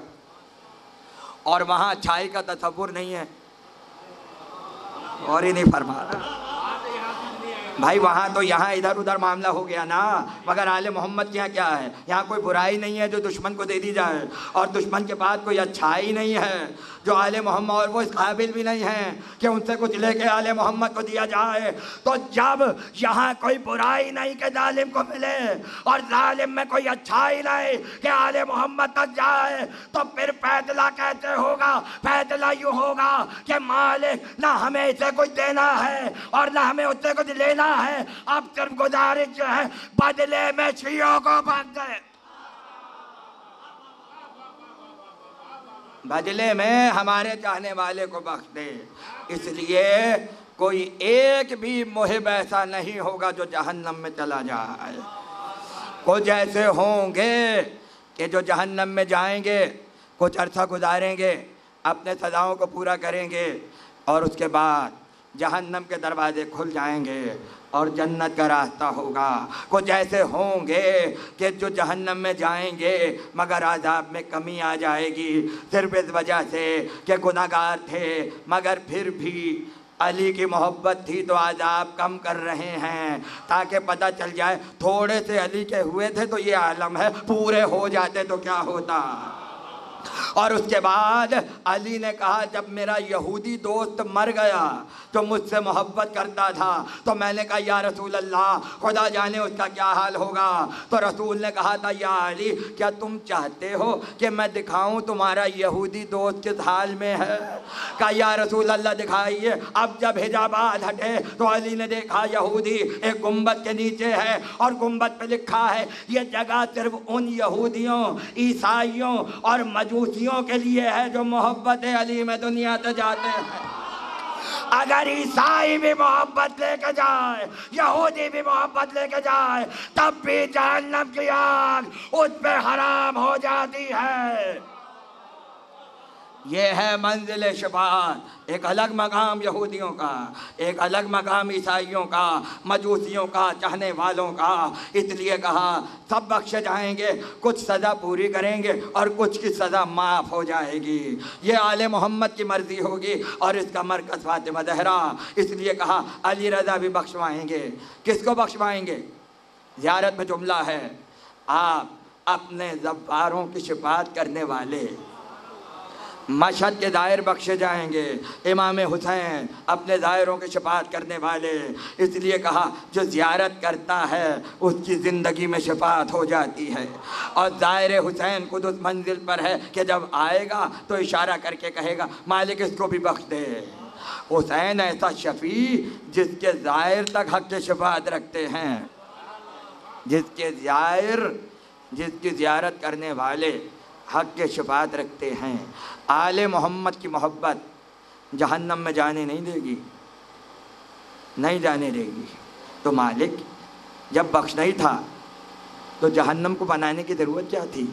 और वहाँ अच्छाई का तसव्वुर नहीं है, और ही नहीं फरमा रहा भाई। वहाँ तो यहाँ इधर उधर मामला हो गया ना, मगर आले मोहम्मद के यहाँ क्या है? यहाँ कोई बुराई नहीं है जो दुश्मन को दे दी जाए, और दुश्मन के पास कोई अच्छाई नहीं है जो आले मोहम्मद, और वो इस काबिल भी नहीं है कि उनसे कुछ लेके आले मोहम्मद को दिया जाए। तो जब यहाँ कोई बुराई नहीं कि जालिम को मिले और जालिम में कोई अच्छाई नहीं कि आले मोहम्मद तक जाए, तो फिर फैसला कैसे होगा? फैसला यूँ होगा कि मालिक ना हमें इसे कुछ देना है और ना हमें उससे कुछ लेना है, अब सिर्फ गुजारिश जो है बदले में शियों को बख्श दे, बदले में हमारे चाहने वाले को बख्श दे। इसलिए कोई एक भी मुहिब ऐसा नहीं होगा जो जहन्नम में चला जाए। कुछ ऐसे होंगे कि जो जहन्नम में जाएंगे कुछ अरसा गुजारेंगे, अपने सजाओं को पूरा करेंगे और उसके बाद जहन्नम के दरवाजे खुल जाएंगे और जन्नत का रास्ता होगा। कुछ ऐसे होंगे कि जो जहन्नम में जाएंगे मगर आज़ाब में कमी आ जाएगी, सिर्फ इस वजह से कि गुनाहगार थे, मगर फिर भी अली की मोहब्बत थी तो आज़ाब कम कर रहे हैं, ताकि पता चल जाए थोड़े से अली के हुए थे तो ये आलम है, पूरे हो जाते तो क्या होता। और उसके बाद अली ने कहा, जब मेरा यहूदी दोस्त मर गया जो मुझसे मोहब्बत करता था, तो मैंने कहा या रसूल अल्लाह, खुदा जाने उसका क्या हाल होगा। तो रसूल ने कहा था, या अली, क्या तुम चाहते हो कि मैं दिखाऊं तुम्हारा यहूदी दोस्त किस हाल में है। कहा या रसूल अल्लाह दिखाइए। अब जब हिजाबात हटे तो अली ने देखा यहूदी एक गुंबद के नीचे है और गुंबद पे लिखा है, ये जगह सिर्फ उन यहूदियों, ईसाइयों और मजूसियों के लिए है जो मोहब्बत अली में दुनिया से जाते हैं। अगर ईसाई भी मोहब्बत लेके जाए, यहूदी भी मोहब्बत लेके जाए, तब भी जहन्नम की आग उस पे हराम हो जाती है। ये है मंजिल शफाअत। एक अलग मकाम यहूदियों का, एक अलग मकाम ईसाइयों का, मजूसियों का, चाहने वालों का। इसलिए कहा सब बख्शे जाएंगे, कुछ सज़ा पूरी करेंगे और कुछ की सज़ा माफ़ हो जाएगी। ये आले मोहम्मद की मर्ज़ी होगी और इसका मरकज़ फातिमा ज़हरा। इसलिए कहा अली रज़ा भी बख्शवाएंगे। किसको बख्शवाएंगे? ज़ियारत में जुमला है, आप अपने ज़ब्बारों की शिफात करने वाले मशहद के दायर बख्शे जाएंगे। इमाम हुसैन अपने दायरों की शफाअत करने वाले। इसलिए कहा जो ज़ियारत करता है उसकी ज़िंदगी में शफाअत हो जाती है। और दायर हुसैन खुद उस मंजिल पर है कि जब आएगा तो इशारा करके कहेगा मालिक इसको भी बख्श दे। हुसैन ऐसा शफ़ी जिसके दायर तक हक़ की शफाअत रखते हैं, जिसकी ज़ियारत करने वाले हक़ के शफाअत रखते हैं। आले मोहम्मद की मोहब्बत जहन्नम में जाने नहीं देगी, नहीं जाने देगी। तो मालिक जब बख्शना ही था तो जहन्नम को बनाने की ज़रूरत क्या थी।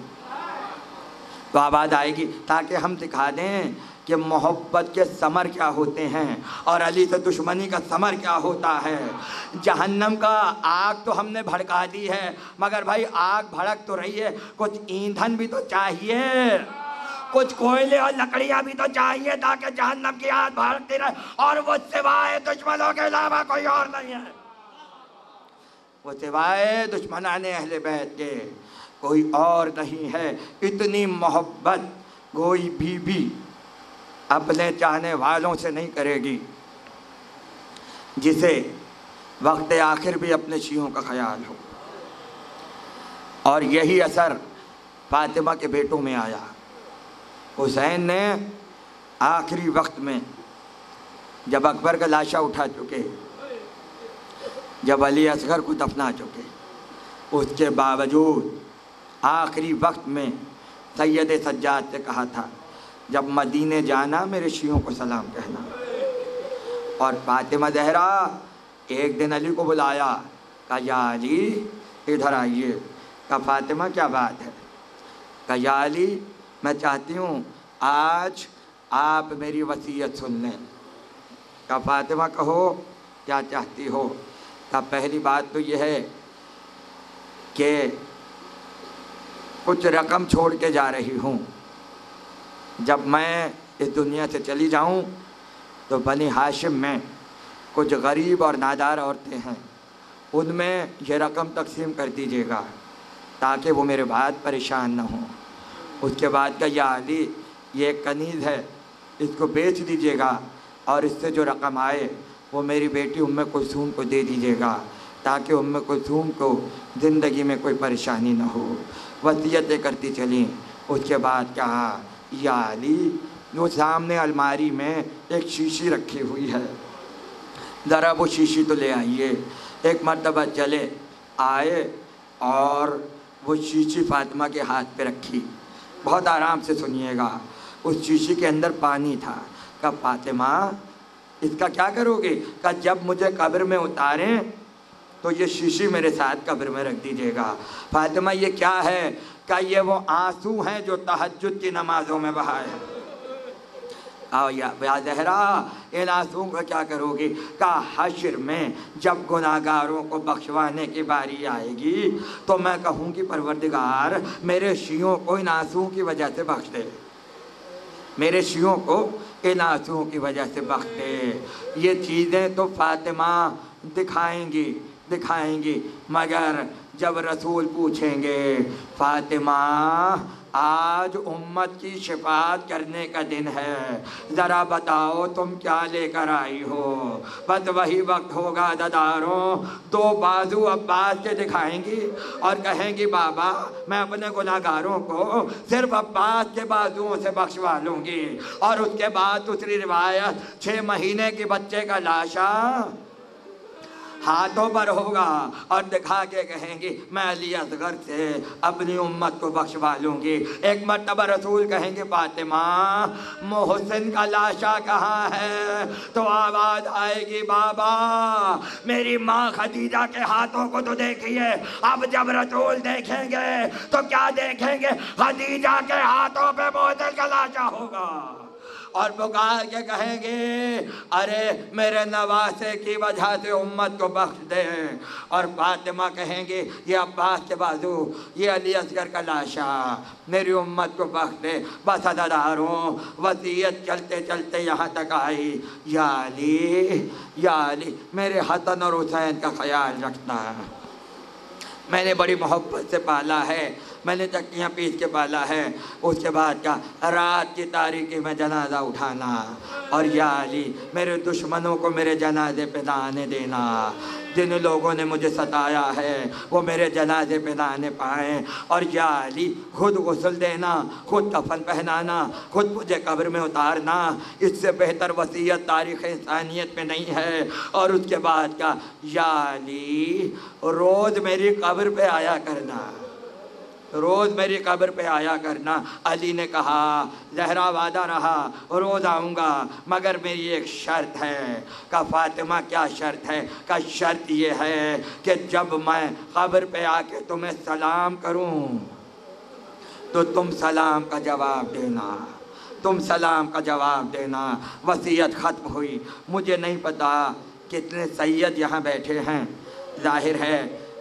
तो आबाद आएगी ताकि हम दिखा दें कि मोहब्बत के समर क्या होते हैं और अली से दुश्मनी का समर क्या होता है। जहन्नम का आग तो हमने भड़का दी है, मगर भाई आग भड़क तो रही है, कुछ ईंधन भी तो चाहिए, कुछ कोयले और लकड़ियाँ भी तो चाहिए ताकि जहन्नम की आग भड़कती रहे। और वो सिवाय दुश्मनों के अलावा कोई और नहीं है, वो सिवाय दुश्मनाने अहले बैत के कोई और नहीं है। इतनी मोहब्बत कोई बीवी अपने चाहने वालों से नहीं करेगी जिसे वक्त आखिर भी अपने शियों का ख्याल हो। और यही असर फातिमा के बेटों में आया। हुसैन ने आखिरी वक्त में जब अकबर का लाशा उठा चुके, जब अली असगर को दफना चुके, उसके बावजूद आखिरी वक्त में सैयद सज्जाद से कहा था जब मदीने जाना मेरे शियों को सलाम कहना। और फातिमा ज़हरा एक दिन अली को बुलाया, कहा या अली इधर आइए। कहा फातिमा क्या बात है। कहा या अली मैं चाहती हूँ आज आप मेरी वसीयत सुन लें। कहा फातिमा कहो क्या चाहती हो। कहा पहली बात तो यह है कि कुछ रकम छोड़ के जा रही हूँ, जब मैं इस दुनिया से चली जाऊं तो बनी हाशिम में कुछ गरीब और नादार औरतें हैं, उनमें ये रकम तकसीम कर दीजिएगा ताकि वो मेरे बाद परेशान न हों। उसके बाद का या अली ये कनीज़ है, इसको बेच दीजिएगा और इससे जो रकम आए वो मेरी बेटी उम्मे कुलसूम को दे दीजिएगा ताकि उम्मे कुलसूम को ज़िंदगी में कोई परेशानी न हो। वसीयतें करती चली। उसके बाद कहा या अली वो सामने अलमारी में एक शीशी रखी हुई है, ज़रा वो शीशी तो ले आइए। एक मर्तबा चले आए और वो शीशी फातिमा के हाथ पे रखी। बहुत आराम से सुनिएगा, उस शीशी के अंदर पानी था। कहा फातिमा इसका क्या करोगे। कहा जब मुझे कब्र में उतारें तो ये शीशी मेरे साथ कब्र में रख दीजिएगा। फातिमा ये क्या है? क्या ये वो आंसू हैं जो तहज्जुद की नमाजों में बहाए? आओ या ज़हरा, इन आंसुओं का क्या करोगी? का हश्र में जब गुनाहगारों को बख्शवाने की बारी आएगी तो मैं कहूँगी परवरदिगार मेरे शियों को इन आंसुओं की वजह से बख्श दे, मेरे शियों को इन आंसुओं की वजह से बख्श दे। ये चीज़ें तो फातिमा दिखाएंगी, मगर जब रसूल पूछेंगे फातिमा आज उम्मत की शिफात करने का दिन है, ज़रा बताओ तुम क्या लेकर आई हो? बस वही वक्त होगा ददारों, दो बाजू अब्बास के दिखाएंगी और कहेंगी बाबा मैं अपने गुनाहगारों को सिर्फ अब्बास के बाजुओं से बख्शवा लूँगी। और उसके बाद दूसरी रिवायत 6 महीने के बच्चे का लाशा हाथों पर होगा और दिखा के कहेंगी मैं अली असगर से अपनी उम्मत को बख्शवा लूँगी। एक मर्तबा रसूल कहेंगे फातिमा मोहसिन का लाशा कहाँ है? तो आवाज़ आएगी बाबा मेरी माँ खदीजा के हाथों को तो देखिए। अब जब रसूल देखेंगे तो क्या देखेंगे? खदीजा के हाथों पे मोहसिन का लाशा होगा और पुकार के कहेंगे अरे मेरे नवासे की वजह से उम्मत को बख्श दे। और फातिमा कहेंगे ये अब्बास के बाजू, ये अली असगर का लाशा, मेरी उम्मत को बख्श दे। बस अदादारों वसीयत चलते चलते यहाँ तक आई या अली मेरे हसन और हुसैन का ख्याल रखना। मैंने बड़ी मोहब्बत से पाला है, मैंने चक्कियाँ पीस के पाला है। उसके बाद का रात की तारीकी में जनाजा उठाना और या अली मेरे दुश्मनों को मेरे जनाजे पे ना आने देना। जिन लोगों ने मुझे सताया है वो मेरे जनाजे पे ना आने पाएँ। और या अली खुद गुस्ल देना, खुद कफन पहनाना, खुद मुझे कब्र में उतारना, इससे बेहतर वसीयत तारीख़ इंसानियत में नहीं है। और उसके बाद का या अली रोज़ मेरी कब्र पे आया करना, रोज़ मेरी कब्र पे आया करना। अली ने कहा ज़हरा वादा रहा रोज़ आऊँगा मगर मेरी एक शर्त है। का फातिमा क्या शर्त है? का शर्त ये है कि जब मैं कब्र पे आके तुम्हें सलाम करूँ तो तुम सलाम का जवाब देना, तुम सलाम का जवाब देना। वसीयत ख़त्म हुई। मुझे नहीं पता कितने सैयद यहाँ बैठे हैं, जाहिर है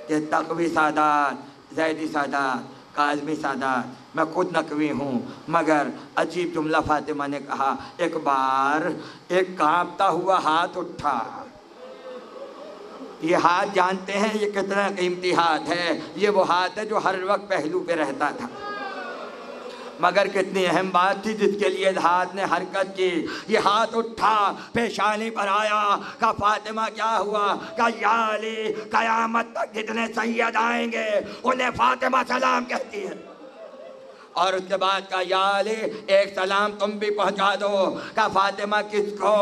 कि तकवी सादात, जैदी सादात, काज़मी सादात, मैं खुद नकवी हूँ, मगर अजीब जुमला फातिमा ने कहा। एक बार एक कांपता हुआ हाथ उठा। ये हाथ जानते हैं ये कितना कीमती हाथ है? ये वो हाथ है जो हर वक्त पहलू पे रहता था, मगर कितनी अहम बात थी जिसके लिए हाथ ने हरकत की। ये हाथ उठा, पेशानी पर आया। का फातिमा क्या हुआ? का या अली क़यामत तक जितने सैयद आएंगे उन्हें फातिमा सलाम कहती है। और उसके बाद का या अली एक सलाम तुम भी पहुंचा दो। का फातिमा किसको?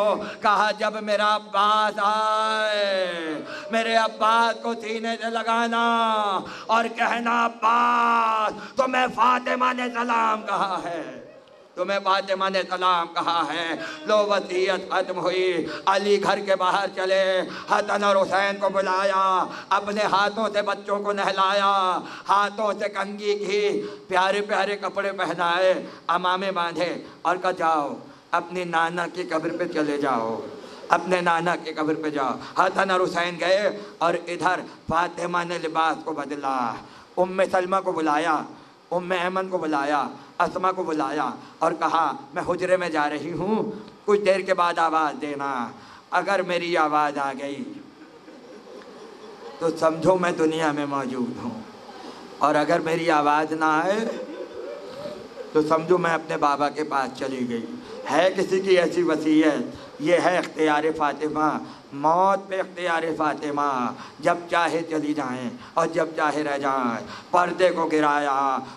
कहा जब मेरा अब्बास आए मेरे अब्बास को सीने से लगाना और कहना अब्बास तुम्हें फातिमा ने सलाम कहा है, तुम्हें फातिमा ने सलाम कहा है। लो वसीयत खत्म हुई। अली घर के बाहर चले, हसन और हुसैन को बुलाया, अपने हाथों से बच्चों को नहलाया, हाथों से कंघी की, प्यारे प्यारे कपड़े पहनाए, अमामे बांधे और कहा जाओ अपनी नाना की कब्र पे चले जाओ, अपने नाना के कब्र पे जाओ। हसन और हुसैन गए और इधर फातिमा ने लिबास को बदला। उम्मे सलमा को बुलाया, उम्मे अहमद को बुलाया, अस्मा को बुलाया और कहा मैं हुजरे में जा रही हूँ, कुछ देर के बाद आवाज़ देना। अगर मेरी आवाज़ आ गई तो समझो मैं दुनिया में मौजूद हूँ, और अगर मेरी आवाज़ ना आए तो समझो मैं अपने बाबा के पास चली गई। है किसी की ऐसी वसीयत? ये है इख्तियार फातिमा, मौत पे इख्तियार फातिमा। जब चाहे चली जाएं और जब चाहे रह जाएं। पर्दे को गिराया,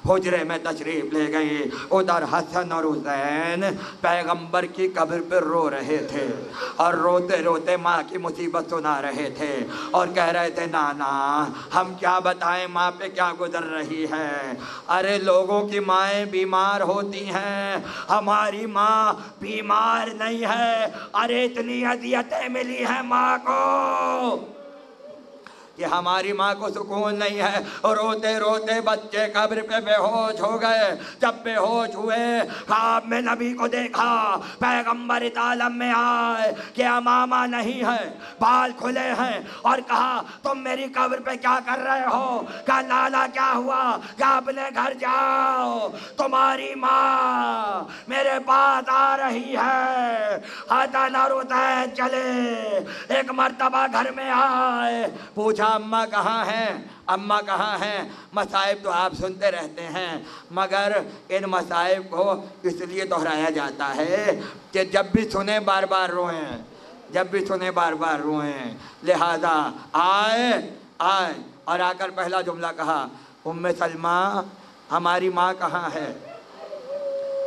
हुजरे में तशरीफ़ ले गई। उधर हसन और हुसैन पैगंबर की कब्र पर रो रहे थे और रोते रोते माँ की मुसीबत सुना रहे थे और कह रहे थे नाना हम क्या बताएं माँ पे क्या गुजर रही है। अरे लोगों की माएँ बीमार होती हैं, हमारी माँ बीमार नहीं है। अरे इतनी अज़ियतें मिली हैं माँ को, कि हमारी माँ को सुकून नहीं है। और रोते रोते बच्चे कब्र पे बेहोश हो गए। जब बेहोश हुए ख्वाब में नबी को देखा, पैगंबर इस आलम में आए कि अमामा नहीं है, बाल खुले हैं, और कहा तुम मेरी कब्र पे क्या कर रहे हो? कहा लाला क्या हुआ? क्या अपने घर जाओ, तुम्हारी माँ मेरे पास आ रही है। हसन और हुसैन चले, एक मर्तबा घर में आए, पूछा अम्मा कहाँ हैं, अम्मा कहाँ हैं? मसाइब तो आप सुनते रहते हैं, मगर इन मसाइब को इसलिए दोहराया जाता है कि जब भी सुने बार बार रोएं, जब भी सुने बार बार रोएं। लिहाजा आए आए और आकर पहला जुमला कहा, उम्मे सलमा हमारी माँ कहाँ है?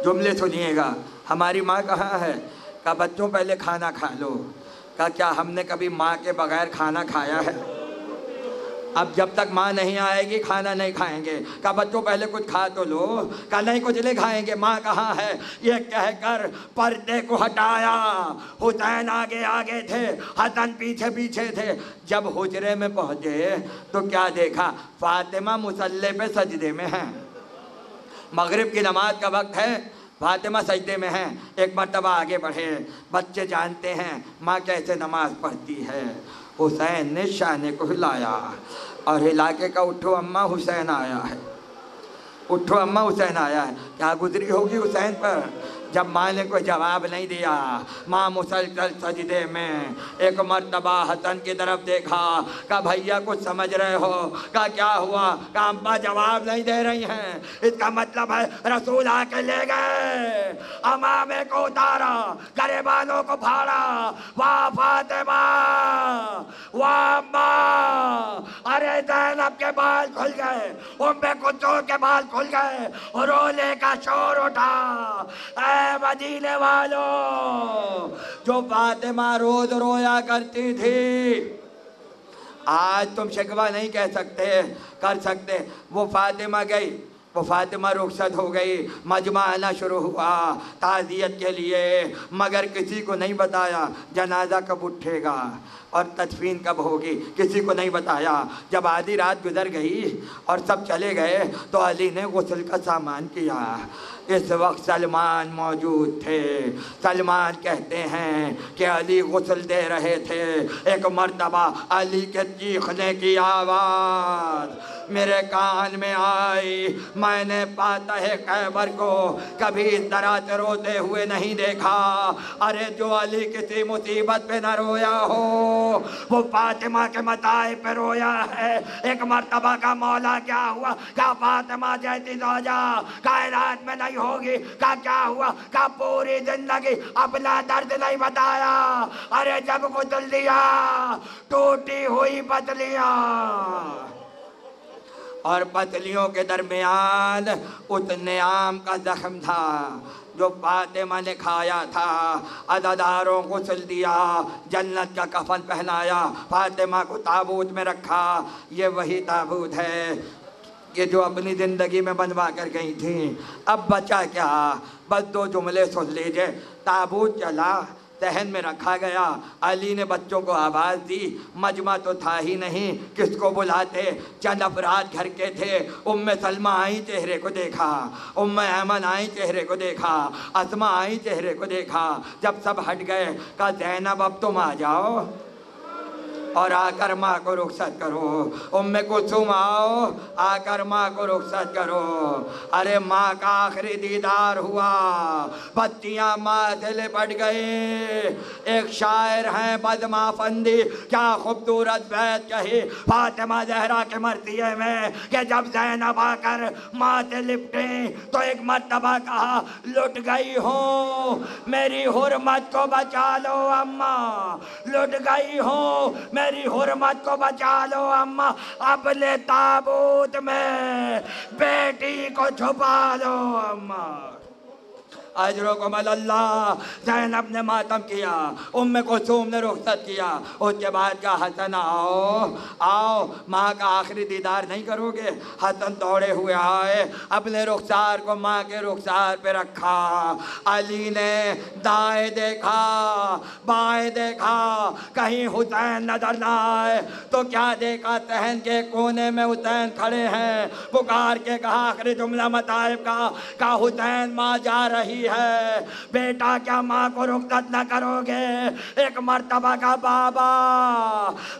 जुमले सुनिएगा, हमारी माँ कहाँ है? कहा बच्चों पहले खाना खा लो। कहा क्या हमने कभी माँ के बगैर खाना खाया है? अब जब तक माँ नहीं आएगी खाना नहीं खाएंगे। कहा बच्चों पहले कुछ खा तो लो। कहा नहीं कुछ नहीं खाएंगे, माँ कहाँ है? ये कहकर पर्दे को हटाया। हुसैन आगे आगे थे, हसन पीछे पीछे थे। जब हुजरे में पहुँचे तो क्या देखा? फातिमा मुसल्ले पे सजदे में है, मगरिब की नमाज का वक्त है, फातिमा सजदे में हैं। एक मर्तबा आगे बढ़े, बच्चे जानते हैं माँ कैसे नमाज पढ़ती है। हुसैन ने शाने को हिलाया और हिला के कहा उठो अम्मा हुसैन आया है, उठो अम्मा हुसैन आया है। क्या गुजरी होगी हुसैन पर? जब माँ ने कोई जवाब नहीं दिया, माँ मुसलसल सजदे में। एक मर्तबा हसन की तरफ देखा, कहा भैया कुछ समझ रहे हो? कहा क्या हुआ? कहा अम्मा जवाब नहीं दे रही हैं, इसका मतलब है रसूल आके ले गए। अमामे को उतारा, गरेबानों को फाड़ा, वाह फातिमा, वाह अम्मा। अरे ज़ैनब के बाल खुल गए, उम्मे कुलसूम के बाल खुल गए, रोने का शोर उठा। मदीने वालों, जो फातिमा रोज रोया करती थी, आज तुम शिकवा नहीं कह सकते, कर सकते। वो फातिमा गई, वो फातिमा रुखसत हो गई, मजमा आना शुरू हुआ ताज़ियत के लिए, मगर किसी को नहीं बताया जनाजा कब उठेगा और तदफीन कब होगी, किसी को नहीं बताया। जब आधी रात गुजर गई और सब चले गए तो अली ने गुस्ल का सामान किया। इस वक्त सलमान मौजूद थे। सलमान कहते हैं कि अली गुस्ल दे रहे थे, एक मर्तबा अली के चीखने की आवाज़ मेरे कान में आई। मैंने फातह खैबर को कभी इस तरह से रोते हुए नहीं देखा। अरे जो अली किसी मुसीबत पे न रोया हो वो फातिमा के मताए पे रोया है। एक मर्तबा का मौला क्या हुआ? क्या फातिमा जैसी ज़ौजा कायनात में नहीं होगी? क्या क्या हुआ? क्या पूरी जिंदगी अपना दर्द नहीं बताया? अरे जब गुजर दिया टूटी हुई पतलियां और पतलियों के दरमियान उतने आम का जख्म था जो फातिमा ने खाया था। अज़ादारों को सिल दिया, जन्नत का कफन पहनाया, फातिमा को ताबूत में रखा। ये वही ताबूत है कि जो अपनी ज़िंदगी में बनवा कर गई थी। अब बचा क्या? बस दो जुमले सुन लीजिए। ताबूत चला, सहन में रखा गया, अली ने बच्चों को आवाज़ दी। मजमा तो था ही नहीं, किसको बुलाते? चंद अफराद घर के थे। उम्मे सलमा आई, चेहरे को देखा। उम्मे अहमद आई, चेहरे को देखा। अस्मा आई, चेहरे को देखा। जब सब हट गए कहा ज़ैनब अब तुम आ जाओ और आकर माँ को रुखसत करो। उम्मे कुलसूम आओ, आकर माँ को रुखसत करो। अरे माँ का आखिरी दीदार हुआ, बत्तियाँ माँ से लिपट गई। एक शायर हैं बदमा फंदी, क्या खूबसूरत बैत कही फातिमा ज़हरा के मरतिये में कि जब ज़ैनब आकर माँ से लिपटे तो एक मर्तबा कहा लुट गई हूँ, मेरी हुर्मत को बचा लो अम्मा, लुट गई हूँ, मेरी हुर्मत को बचा लो अम्मा, अपने ताबूत में बेटी को छुपा लो अम्मा। अजरुकुम अल्लाह। ज़ैनब ने मातम किया, उम्मे कुलसूम ने रुखसत किया। उसके बाद का हसन आओ आओ, माँ का आखिरी दीदार नहीं करोगे? हसन दौड़े हुए आए, अपने रुखसार को माँ के रुखसार पे रखा। अली ने दाएं देखा, बाएं देखा, कहीं हुसैन नजर ना आए तो क्या देखा, तहन के कोने में हुसैन खड़े हैं। पुकार के कहा आखिरी जुमला मताइब का हुसैन माँ जा रही है। बेटा क्या माँ को रुखसत न करोगे? एक मर्तबा का बाबा,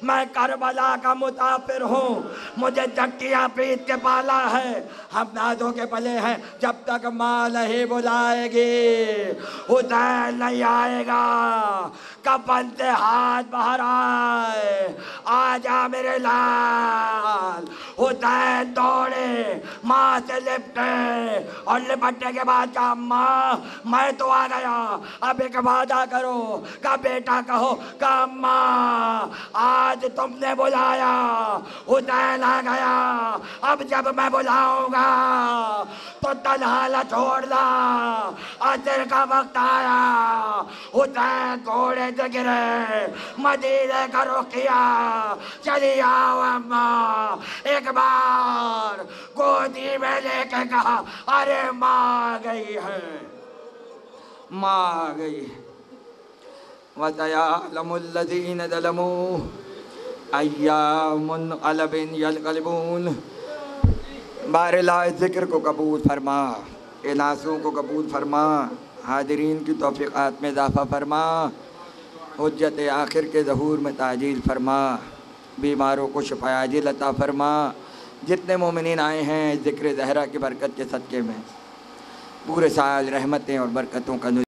मैं करबला का मुसाफिर हूँ, मुझे चक्कियाँ पीट के पाला है, हम नाजों के पले हैं। जब तक माँ नहीं बुलाएगी हुसैन नहीं आएगा। कफन से हाथ बाहर आए, आजा मेरे लाल। हुसैन दौड़े, माँ से लिपटे और लिपटने के बाद कहा माँ मैं तो आ गया, अब एक वादा करो। का बेटा कहो? का माँ आज तुमने बुलाया, हुसैन आ गया, अब जब मैं बुलाऊंगा तो तन्हा न छोड़ना, असर का वक्त आया। हुसैन घोड़े से गिरे, मदीने का रुख किया, चली आओ अम्मा। एक बार गोदी में लेके कहा अरे माँ आ गई है, माँ आ गई। वसयअलमुल्लज़ीन ज़लमू अय्यामुनक़लबिन यनक़लिबून। बारिला ज़िक्र को कबूल फरमा, इन आंसुओं को कबूल फरमा, हाज़रीन की तौफ़ीक़ात में इज़ाफ़ा फरमा, हुज्जत आखिर के ज़हूर में ताजील फरमा, बीमारों को शिफ़ा आजिल अता फरमा। जितने मोमिनीन आए हैं ज़िक्र ज़हरा की बरकत के सदक़े में पूरे साल रहमतें और बरकतों का